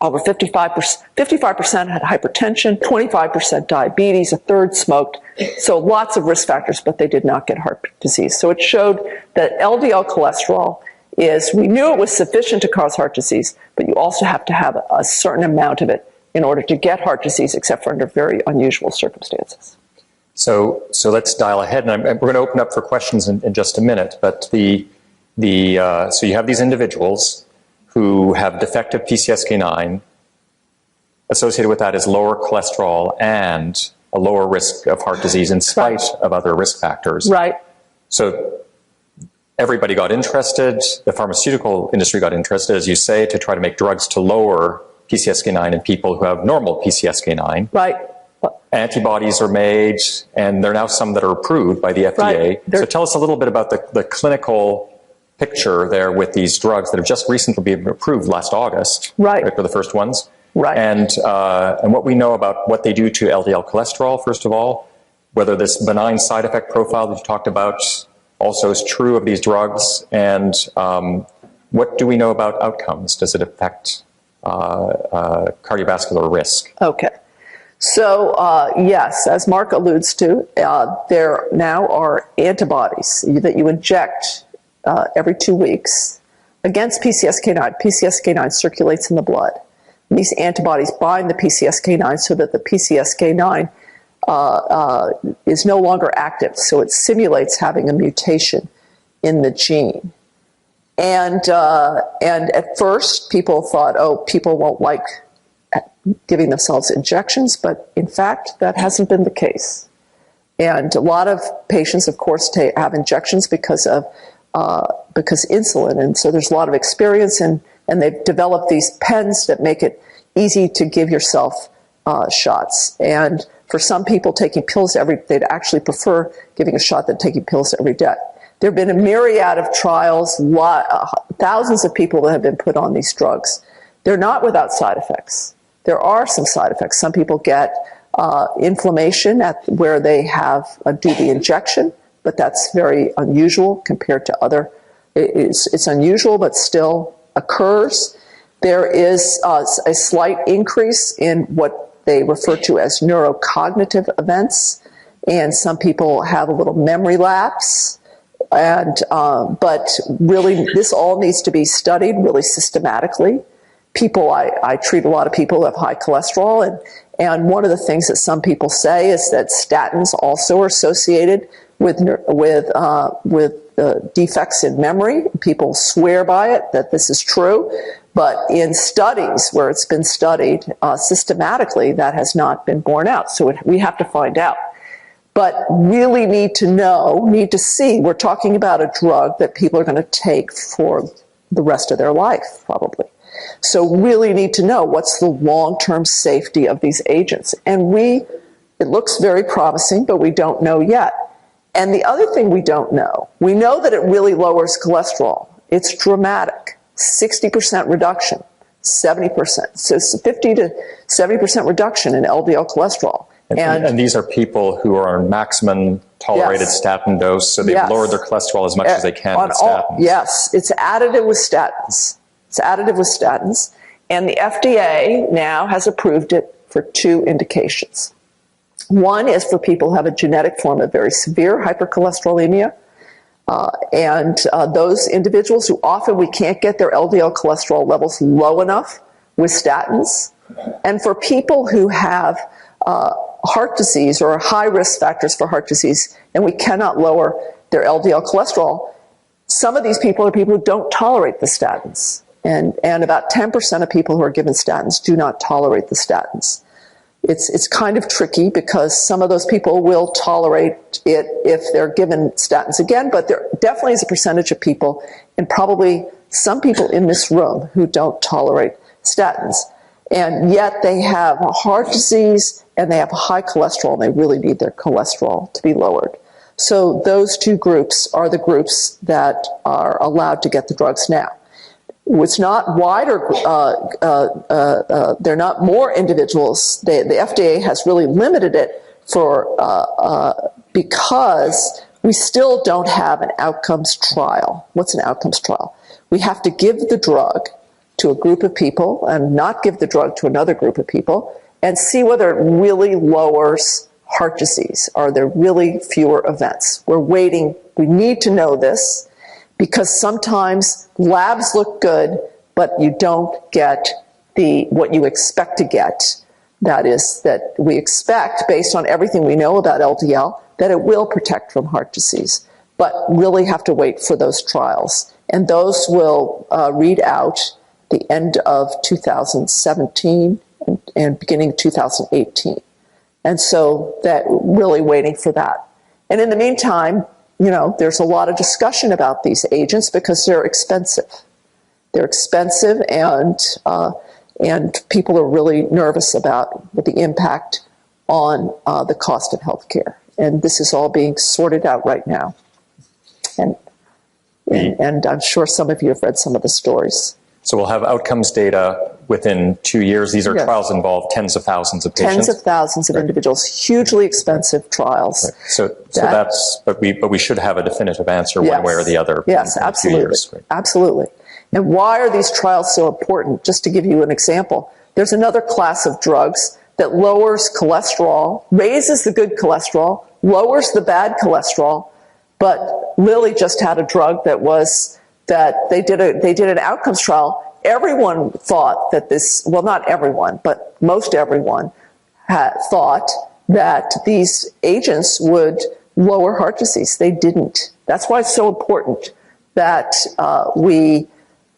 Over 55% had hypertension, 25% diabetes, a third smoked. So lots of risk factors, but they did not get heart disease. So it showed that LDL cholesterol we knew it was sufficient to cause heart disease, but you also have to have a certain amount of it in order to get heart disease, except for under very unusual circumstances. So let's dial ahead, and we're going to open up for questions in just a minute. But so you have these individuals who have defective PCSK9. Associated with that is lower cholesterol and a lower risk of heart disease in spite of other risk factors. Right. So everybody got interested. The pharmaceutical industry got interested, as you say, to try to make drugs to lower PCSK9 in people who have normal PCSK9. Right. Antibodies are made, and there are now some that are approved by the FDA. Right. So tell us a little bit about the clinical picture there with these drugs that have just recently been approved last August. Right. For the first ones. Right. And what we know about what they do to LDL cholesterol, first of all, whether this benign side effect profile that you talked about also is true of these drugs, and what do we know about outcomes? Does it affect cardiovascular risk? Okay. So yes, as Mark alludes to, there now are antibodies that you inject every 2 weeks against PCSK9. PCSK9 circulates in the blood. And these antibodies bind the PCSK9 so that the PCSK9 is no longer active. So it simulates having a mutation in the gene. And at first, people thought, oh, people won't like giving themselves injections, but in fact, that hasn't been the case. And a lot of patients, of course, have injections because insulin, and so there's a lot of experience, and they've developed these pens that make it easy to give yourself shots. And For some people, taking pills they'd actually prefer giving a shot than taking pills every day. There have been a myriad of trials, thousands of people that have been put on these drugs. They're not without side effects. There are some side effects. Some people get inflammation where they do the injection, but that's very unusual compared to other. It's unusual, but still occurs. There is a slight increase in what they refer to as neurocognitive events, and some people have a little memory lapse. But really, this all needs to be studied really systematically. I treat a lot of people who have high cholesterol, and one of the things that some people say is that statins also are associated with defects in memory. People swear by it, that this is true, but in studies where it's been studied systematically, that has not been borne out. So we have to find out. But really need to see, we're talking about a drug that people are going to take for the rest of their life, probably. So really need to know what's the long-term safety of these agents. And it looks very promising, but we don't know yet. And the other thing we don't know, we know that it really lowers cholesterol. It's dramatic, 60% reduction, 70%. So it's 50 to 70% reduction in LDL cholesterol. And these are people who are on maximum tolerated statin dose, so they've lowered their cholesterol as much as they can with statins. Yes, it's additive with statins. It's additive with statins. And the FDA now has approved it for 2 indications. One is for people who have a genetic form of very severe hypercholesterolemia. And those individuals who often we can't get their LDL cholesterol levels low enough with statins. And for people who have heart disease or high risk factors for heart disease, and we cannot lower their LDL cholesterol, some of these people are people who don't tolerate the statins. And about 10% of people who are given statins do not tolerate the statins. It's kind of tricky because some of those people will tolerate it if they're given statins again, but there definitely is a percentage of people, and probably some people in this room, who don't tolerate statins. And yet they have heart disease and they have high cholesterol, and they really need their cholesterol to be lowered. So those 2 groups are the groups that are allowed to get the drugs now. It's not wider, they're not more individuals. The FDA has really limited it because we still don't have an outcomes trial. What's an outcomes trial? We have to give the drug to a group of people and not give the drug to another group of people and see whether it really lowers heart disease. Are there really fewer events? We're waiting. We need to know this, because sometimes labs look good, but you don't get what you expect to get. That is, that we expect, based on everything we know about LDL, that it will protect from heart disease. But really have to wait for those trials. And those will read out the end of 2017 and beginning of 2018. And so that really waiting for that. And in the meantime, there's a lot of discussion about these agents because they're expensive. They're expensive, and people are really nervous about the impact on the cost of healthcare. And this is all being sorted out right now. And I'm sure some of you have read some of the stories. So we'll have outcomes data within 2 years. These are trials involve tens of thousands of patients. Tens of thousands of individuals, hugely expensive trials. Right. But we should have a definitive answer one way or the other. Yes, absolutely. 2 years. Right. Absolutely. And why are these trials so important? Just to give you an example, there's another class of drugs that lowers cholesterol, raises the good cholesterol, lowers the bad cholesterol, but Lilly just had a drug that they did an outcomes trial. Everyone thought that not everyone, but most everyone thought that these agents would lower heart disease. They didn't. That's why it's so important that we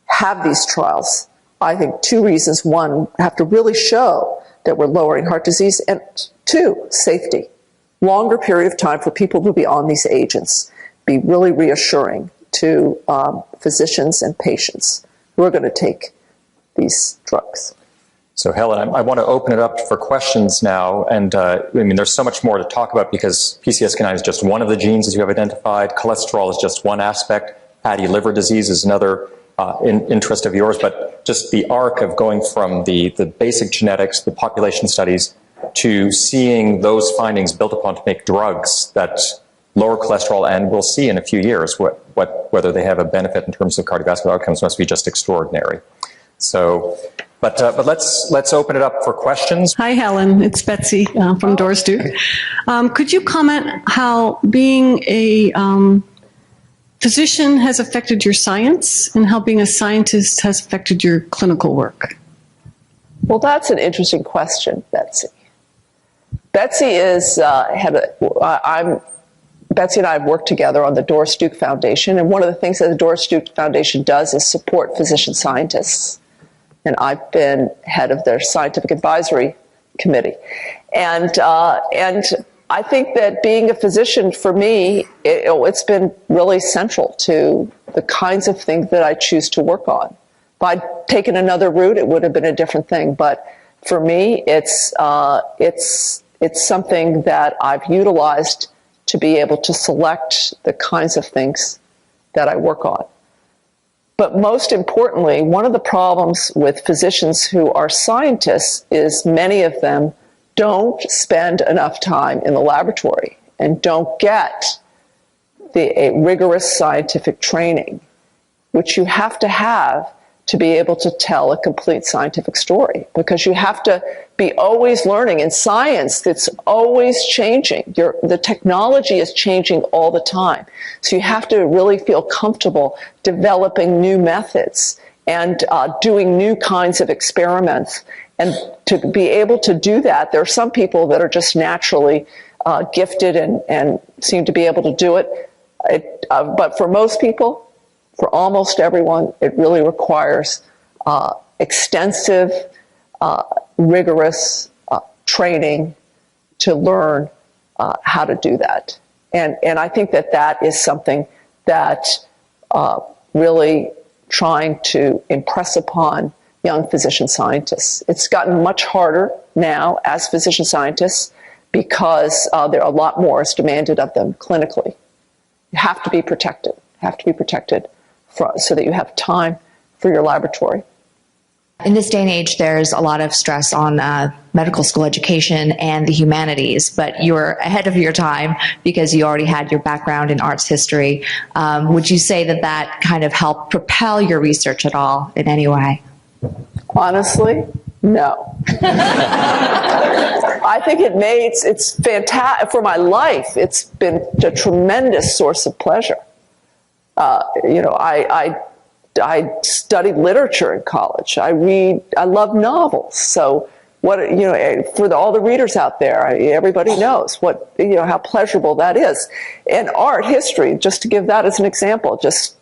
have these trials. I think 2 reasons. 1, have to really show that we're lowering heart disease, and 2, safety. Longer period of time for people to be on these agents, be really reassuring to physicians and patients who are going to take these drugs. So Helen, I want to open it up for questions now. And I mean, there's so much more to talk about because PCSK9 is just one of the genes as you have identified. Cholesterol is just one aspect. Fatty liver disease is another interest of yours. But just the arc of going from the basic genetics, the population studies, to seeing those findings built upon to make drugs that lower cholesterol, and we'll see in a few years whether they have a benefit in terms of cardiovascular outcomes, must be just extraordinary. So, but let's open it up for questions. Hi, Helen. It's Betsy from Doris Duke. Could you comment how being a physician has affected your science and how being a scientist has affected your clinical work? Well, that's an interesting question, Betsy. Betsy is Betsy and I have worked together on the Doris Duke Foundation, and one of the things that the Doris Duke Foundation does is support physician scientists. And I've been head of their scientific advisory committee. And I think that being a physician, for me, it's been really central to the kinds of things that I choose to work on. If I'd taken another route, it would have been a different thing. But for me, it's something that I've utilized to be able to select the kinds of things that I work on. But most importantly, one of the problems with physicians who are scientists is many of them don't spend enough time in the laboratory and don't get a rigorous scientific training, which you have to be able to tell a complete scientific story, because you have to be always learning. In science, it's always changing. The technology is changing all the time. So you have to really feel comfortable developing new methods and doing new kinds of experiments. And to be able to do that, there are some people that are just naturally gifted and seem to be able to do it. But for most people, for almost everyone, it really requires extensive, rigorous training to learn how to do that. And I think that is something that really trying to impress upon young physician scientists. It's gotten much harder now as physician scientists because there are a lot more is demanded of them clinically. You have to be protected, so that you have time for your laboratory. In this day and age, there's a lot of stress on medical school education and the humanities, but you're ahead of your time because you already had your background in arts history. Would you say that kind of helped propel your research at all in any way? Honestly, no. I think it's fantastic for my life. It's been a tremendous source of pleasure. I studied literature in college. I love novels. So for all the readers out there, everybody knows how pleasurable that is. And art history, just to give that as an example, just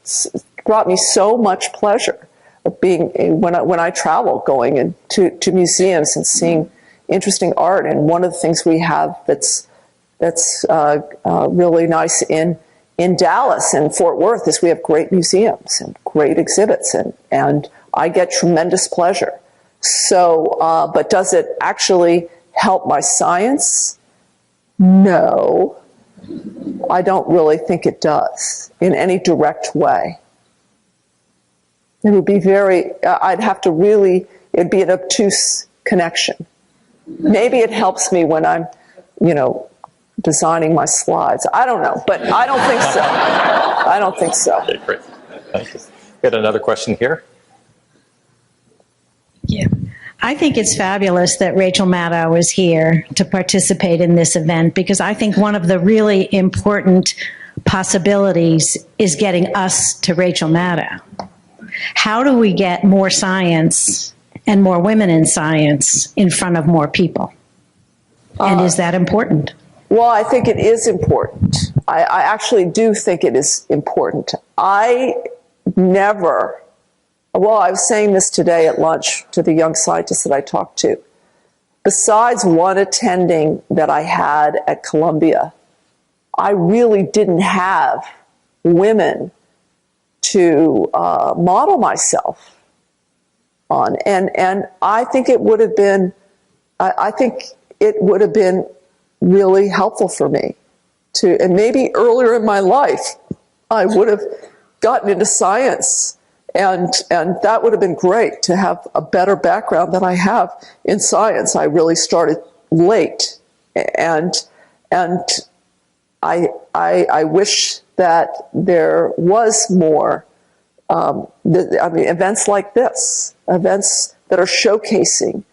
brought me so much pleasure of being, when I travel, going to museums and seeing interesting art. And one of the things we have that's really nice in Dallas and Fort Worth is we have great museums and great exhibits, and I get tremendous pleasure. So, but does it actually help my science? No, I don't really think it does in any direct way. It would be I'd have to really, it'd be an obtuse connection. Maybe it helps me when I'm, designing my slides. I don't know, but I don't think so. I don't think so. Okay, great. Thank you. Got another question here? Yeah. I think it's fabulous that Rachel Maddow is here to participate in this event, because I think one of the really important possibilities is getting us to Rachel Maddow. How do we get more science and more women in science in front of more people? And is that important? Well, I think it is important. I actually do think it is important. I was saying this today at lunch to the young scientists that I talked to. Besides one attending that I had at Columbia, I really didn't have women to model myself on. And I think it would have been, I think it would have been really helpful for me to, and maybe earlier in my life, I would have gotten into science, and that would have been great to have a better background than I have in science. I really started late, and I wish that there was more. Events like this, events that are showcasing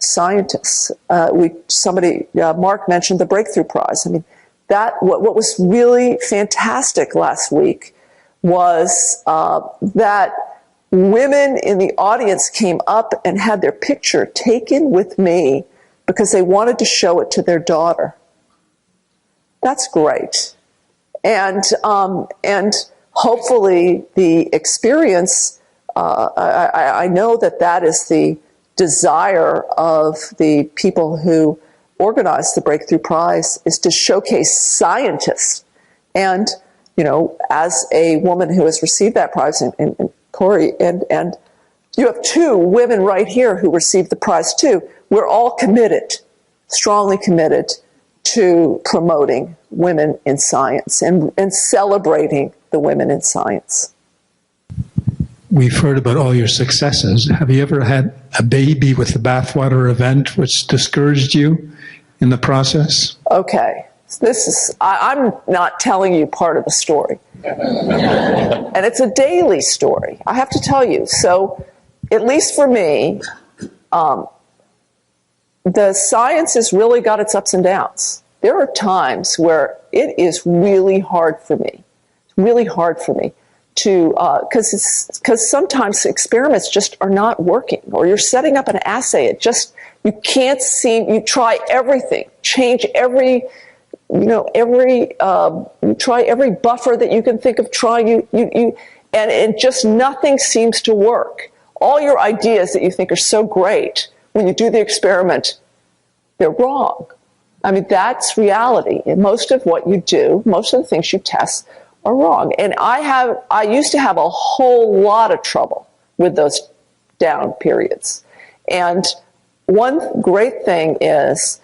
scientists. Mark mentioned the Breakthrough Prize. I mean, what was really fantastic last week was that women in the audience came up and had their picture taken with me because they wanted to show it to their daughter. That's great. And hopefully the experience, I know that is the desire of the people who organized the Breakthrough Prize, is to showcase scientists. And, you know, as a woman who has received that prize, and Corey, and you have two women right here who received the prize too, we're all committed, strongly committed to promoting women in science and celebrating the women in science. We've heard about all your successes. Have you ever had a baby with the bathwater event which discouraged you in the process? Okay, I'm not telling you part of the story. And it's a daily story, I have to tell you. So, at least for me, the science has really got its ups and downs. There are times where it is really hard for me. Really hard for me to, because sometimes experiments just are not working, or you're setting up an assay. You can't seem, you try everything, change every, you try every buffer that you can think of trying, and just nothing seems to work. All your ideas that you think are so great, when you do the experiment, they're wrong. I mean, that's reality. And most of what you do, most of the things you test are wrong. And I used to have a whole lot of trouble with those down periods. And one great thing is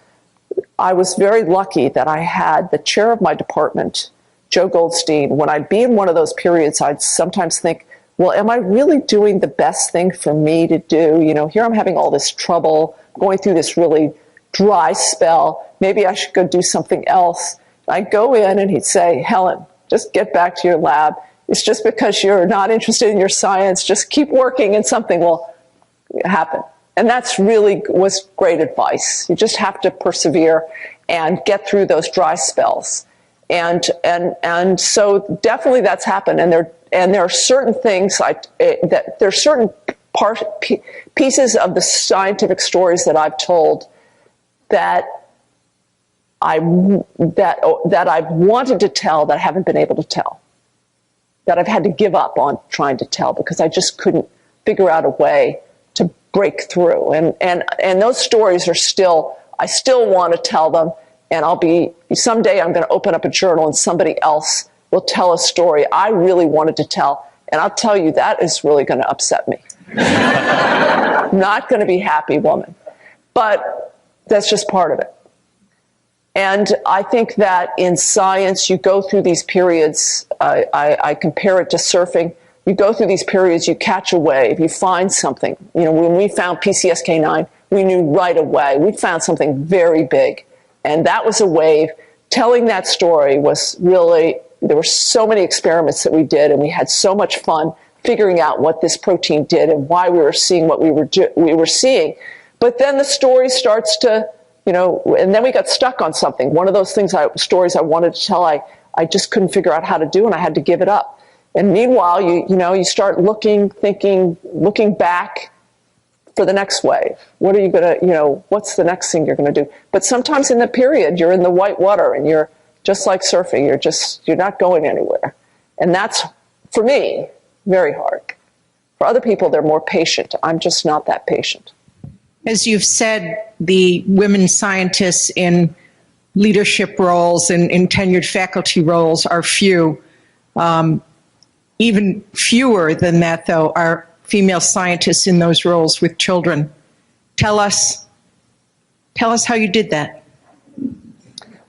I was very lucky that I had the chair of my department, Joe Goldstein. When I'd be in one of those periods, I'd sometimes think, well, am I really doing the best thing for me to do? You know, here I'm having all this trouble, going through this really dry spell. Maybe I should go do something else. I'd go in and he'd say, Helen, just get back to your lab. It's just because you're not interested in your science. Just keep working and something will happen. And that's really was great advice. You just have to persevere and get through those dry spells. And so definitely that's happened. And there are certain things there are certain pieces of the scientific stories that I've told that I've wanted to tell that I haven't been able to tell, that I've had to give up on trying to tell because I just couldn't figure out a way to break through. And those stories are I still want to tell them, and someday I'm going to open up a journal and somebody else will tell a story I really wanted to tell. And I'll tell you, that is really going to upset me. I'm not going to be a happy woman. But that's just part of it. And I think that in science, you go through these periods, I compare it to surfing. You go through these periods, you catch a wave, you find something. You know, when we found PCSK9, we knew right away. We found something very big. And that was a wave. Telling that story was really, there were so many experiments that we did, and we had so much fun figuring out what this protein did and why we were seeing what we were seeing. But then the story starts to, and then we got stuck on something. One of those stories I wanted to tell, I just couldn't figure out how to do, and I had to give it up. And meanwhile, you start looking back for the next wave. What are you going to, what's the next thing you're going to do? But sometimes in the period, you're in the white water and you're just like surfing. You're not going anywhere. And that's, for me, very hard. For other people, they're more patient. I'm just not that patient. As you've said, the women scientists in leadership roles and in tenured faculty roles are few. Even fewer than that, though, are female scientists in those roles with children. Tell us how you did that.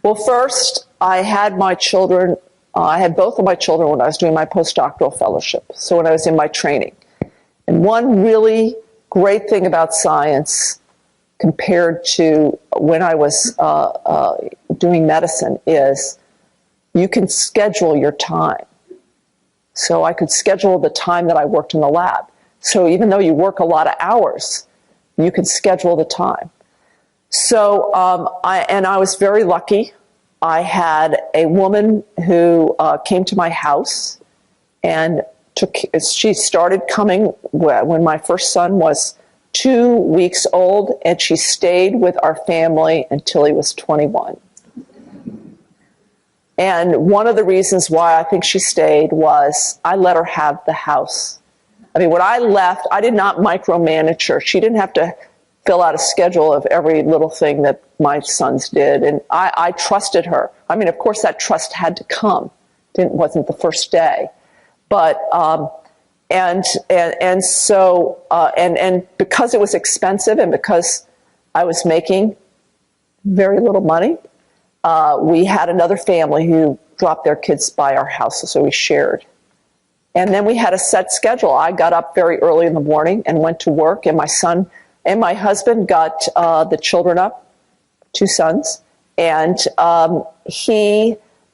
Well, first, I had my children, I had both of my children when I was doing my postdoctoral fellowship, so when I was in my training. And one really great thing about science compared to when I was doing medicine is you can schedule your time. So I could schedule the time that I worked in the lab. So even though you work a lot of hours, you can schedule the time. So I was very lucky. I had a woman who came to my house, and she started coming when my first son was 2 weeks old, and she stayed with our family until he was 21. And one of the reasons why I think she stayed was I let her have the house. I mean, when I left, I did not micromanage her. She didn't have to fill out a schedule of every little thing that my sons did. And I trusted her. I mean, of course, that trust had to come. It wasn't the first day. But, and because it was expensive and because I was making very little money, we had another family who dropped their kids by our house, so we shared. And then we had a set schedule. I got up very early in the morning and went to work, and my son and my husband got the children up, 2 sons, and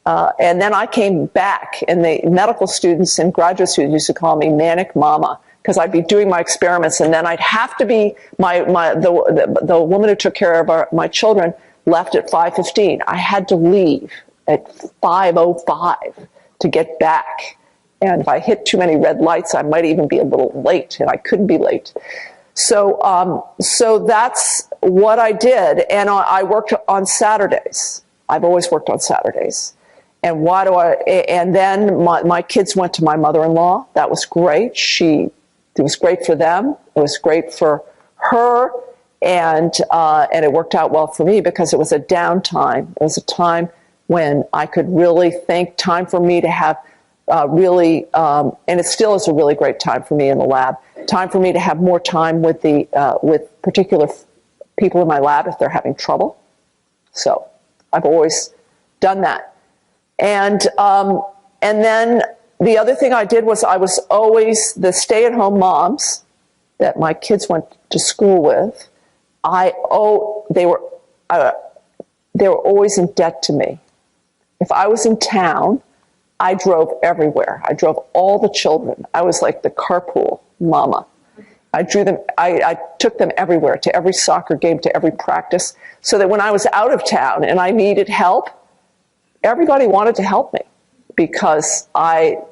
and then I came back, and the medical students and graduate students used to call me Manic Mama, because I'd be doing my experiments, and then I'd have to be the woman who took care of my children left at 5:15. I had to leave at 5:05 to get back. And if I hit too many red lights, I might even be a little late, and I couldn't be late. So that's what I did. And I worked on Saturdays. I've always worked on Saturdays. And and then my kids went to my mother-in-law. That was great. It was great for them. It was great for her. And it worked out well for me because it was a downtime. It was a time when I could really think, time for me to have and it still is a really great time for me in the lab, time for me to have more time with with particular people in my lab if they're having trouble. So I've always done that. And then the other thing I did was I was always the stay-at-home moms that my kids went to school with. They were always in debt to me. If I was in town, I drove everywhere. I drove all the children. I was like the carpool mama. I took them everywhere, to every soccer game, to every practice, so that when I was out of town and I needed help, everybody wanted to help me because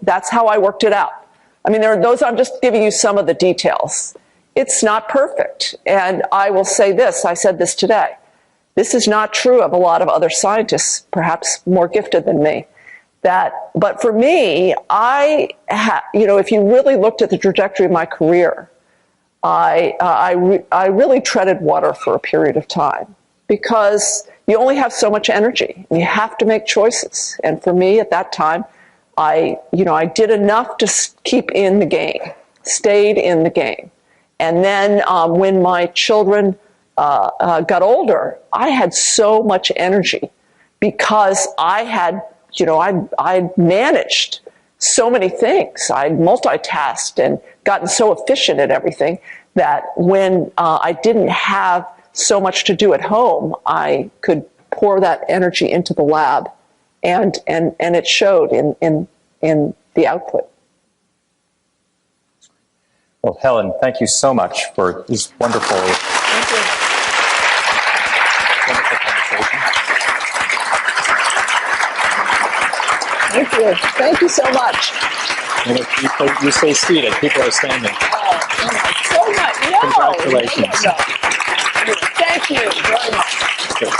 that's how I worked it out. I mean, I'm just giving you some of the details. It's not perfect. And I will say this, I said this today. This is not true of a lot of other scientists, perhaps more gifted than me. But for me, if you really looked at the trajectory of my career, I really treaded water for a period of time because you only have so much energy and you have to make choices. And for me at that time, I did enough to keep in the game, stayed in the game. And then when my children got older, I had so much energy because I had I'd managed so many things. I'd multitasked and gotten so efficient at everything that when I didn't have so much to do at home, I could pour that energy into the lab, and it showed in the output. Well, Helen, thank you so much for this wonderful, Thank you. wonderful conversation. Thank you. Thank you so much. You stay seated. People are standing. So much. No. Congratulations. No. Thank you very much. Good.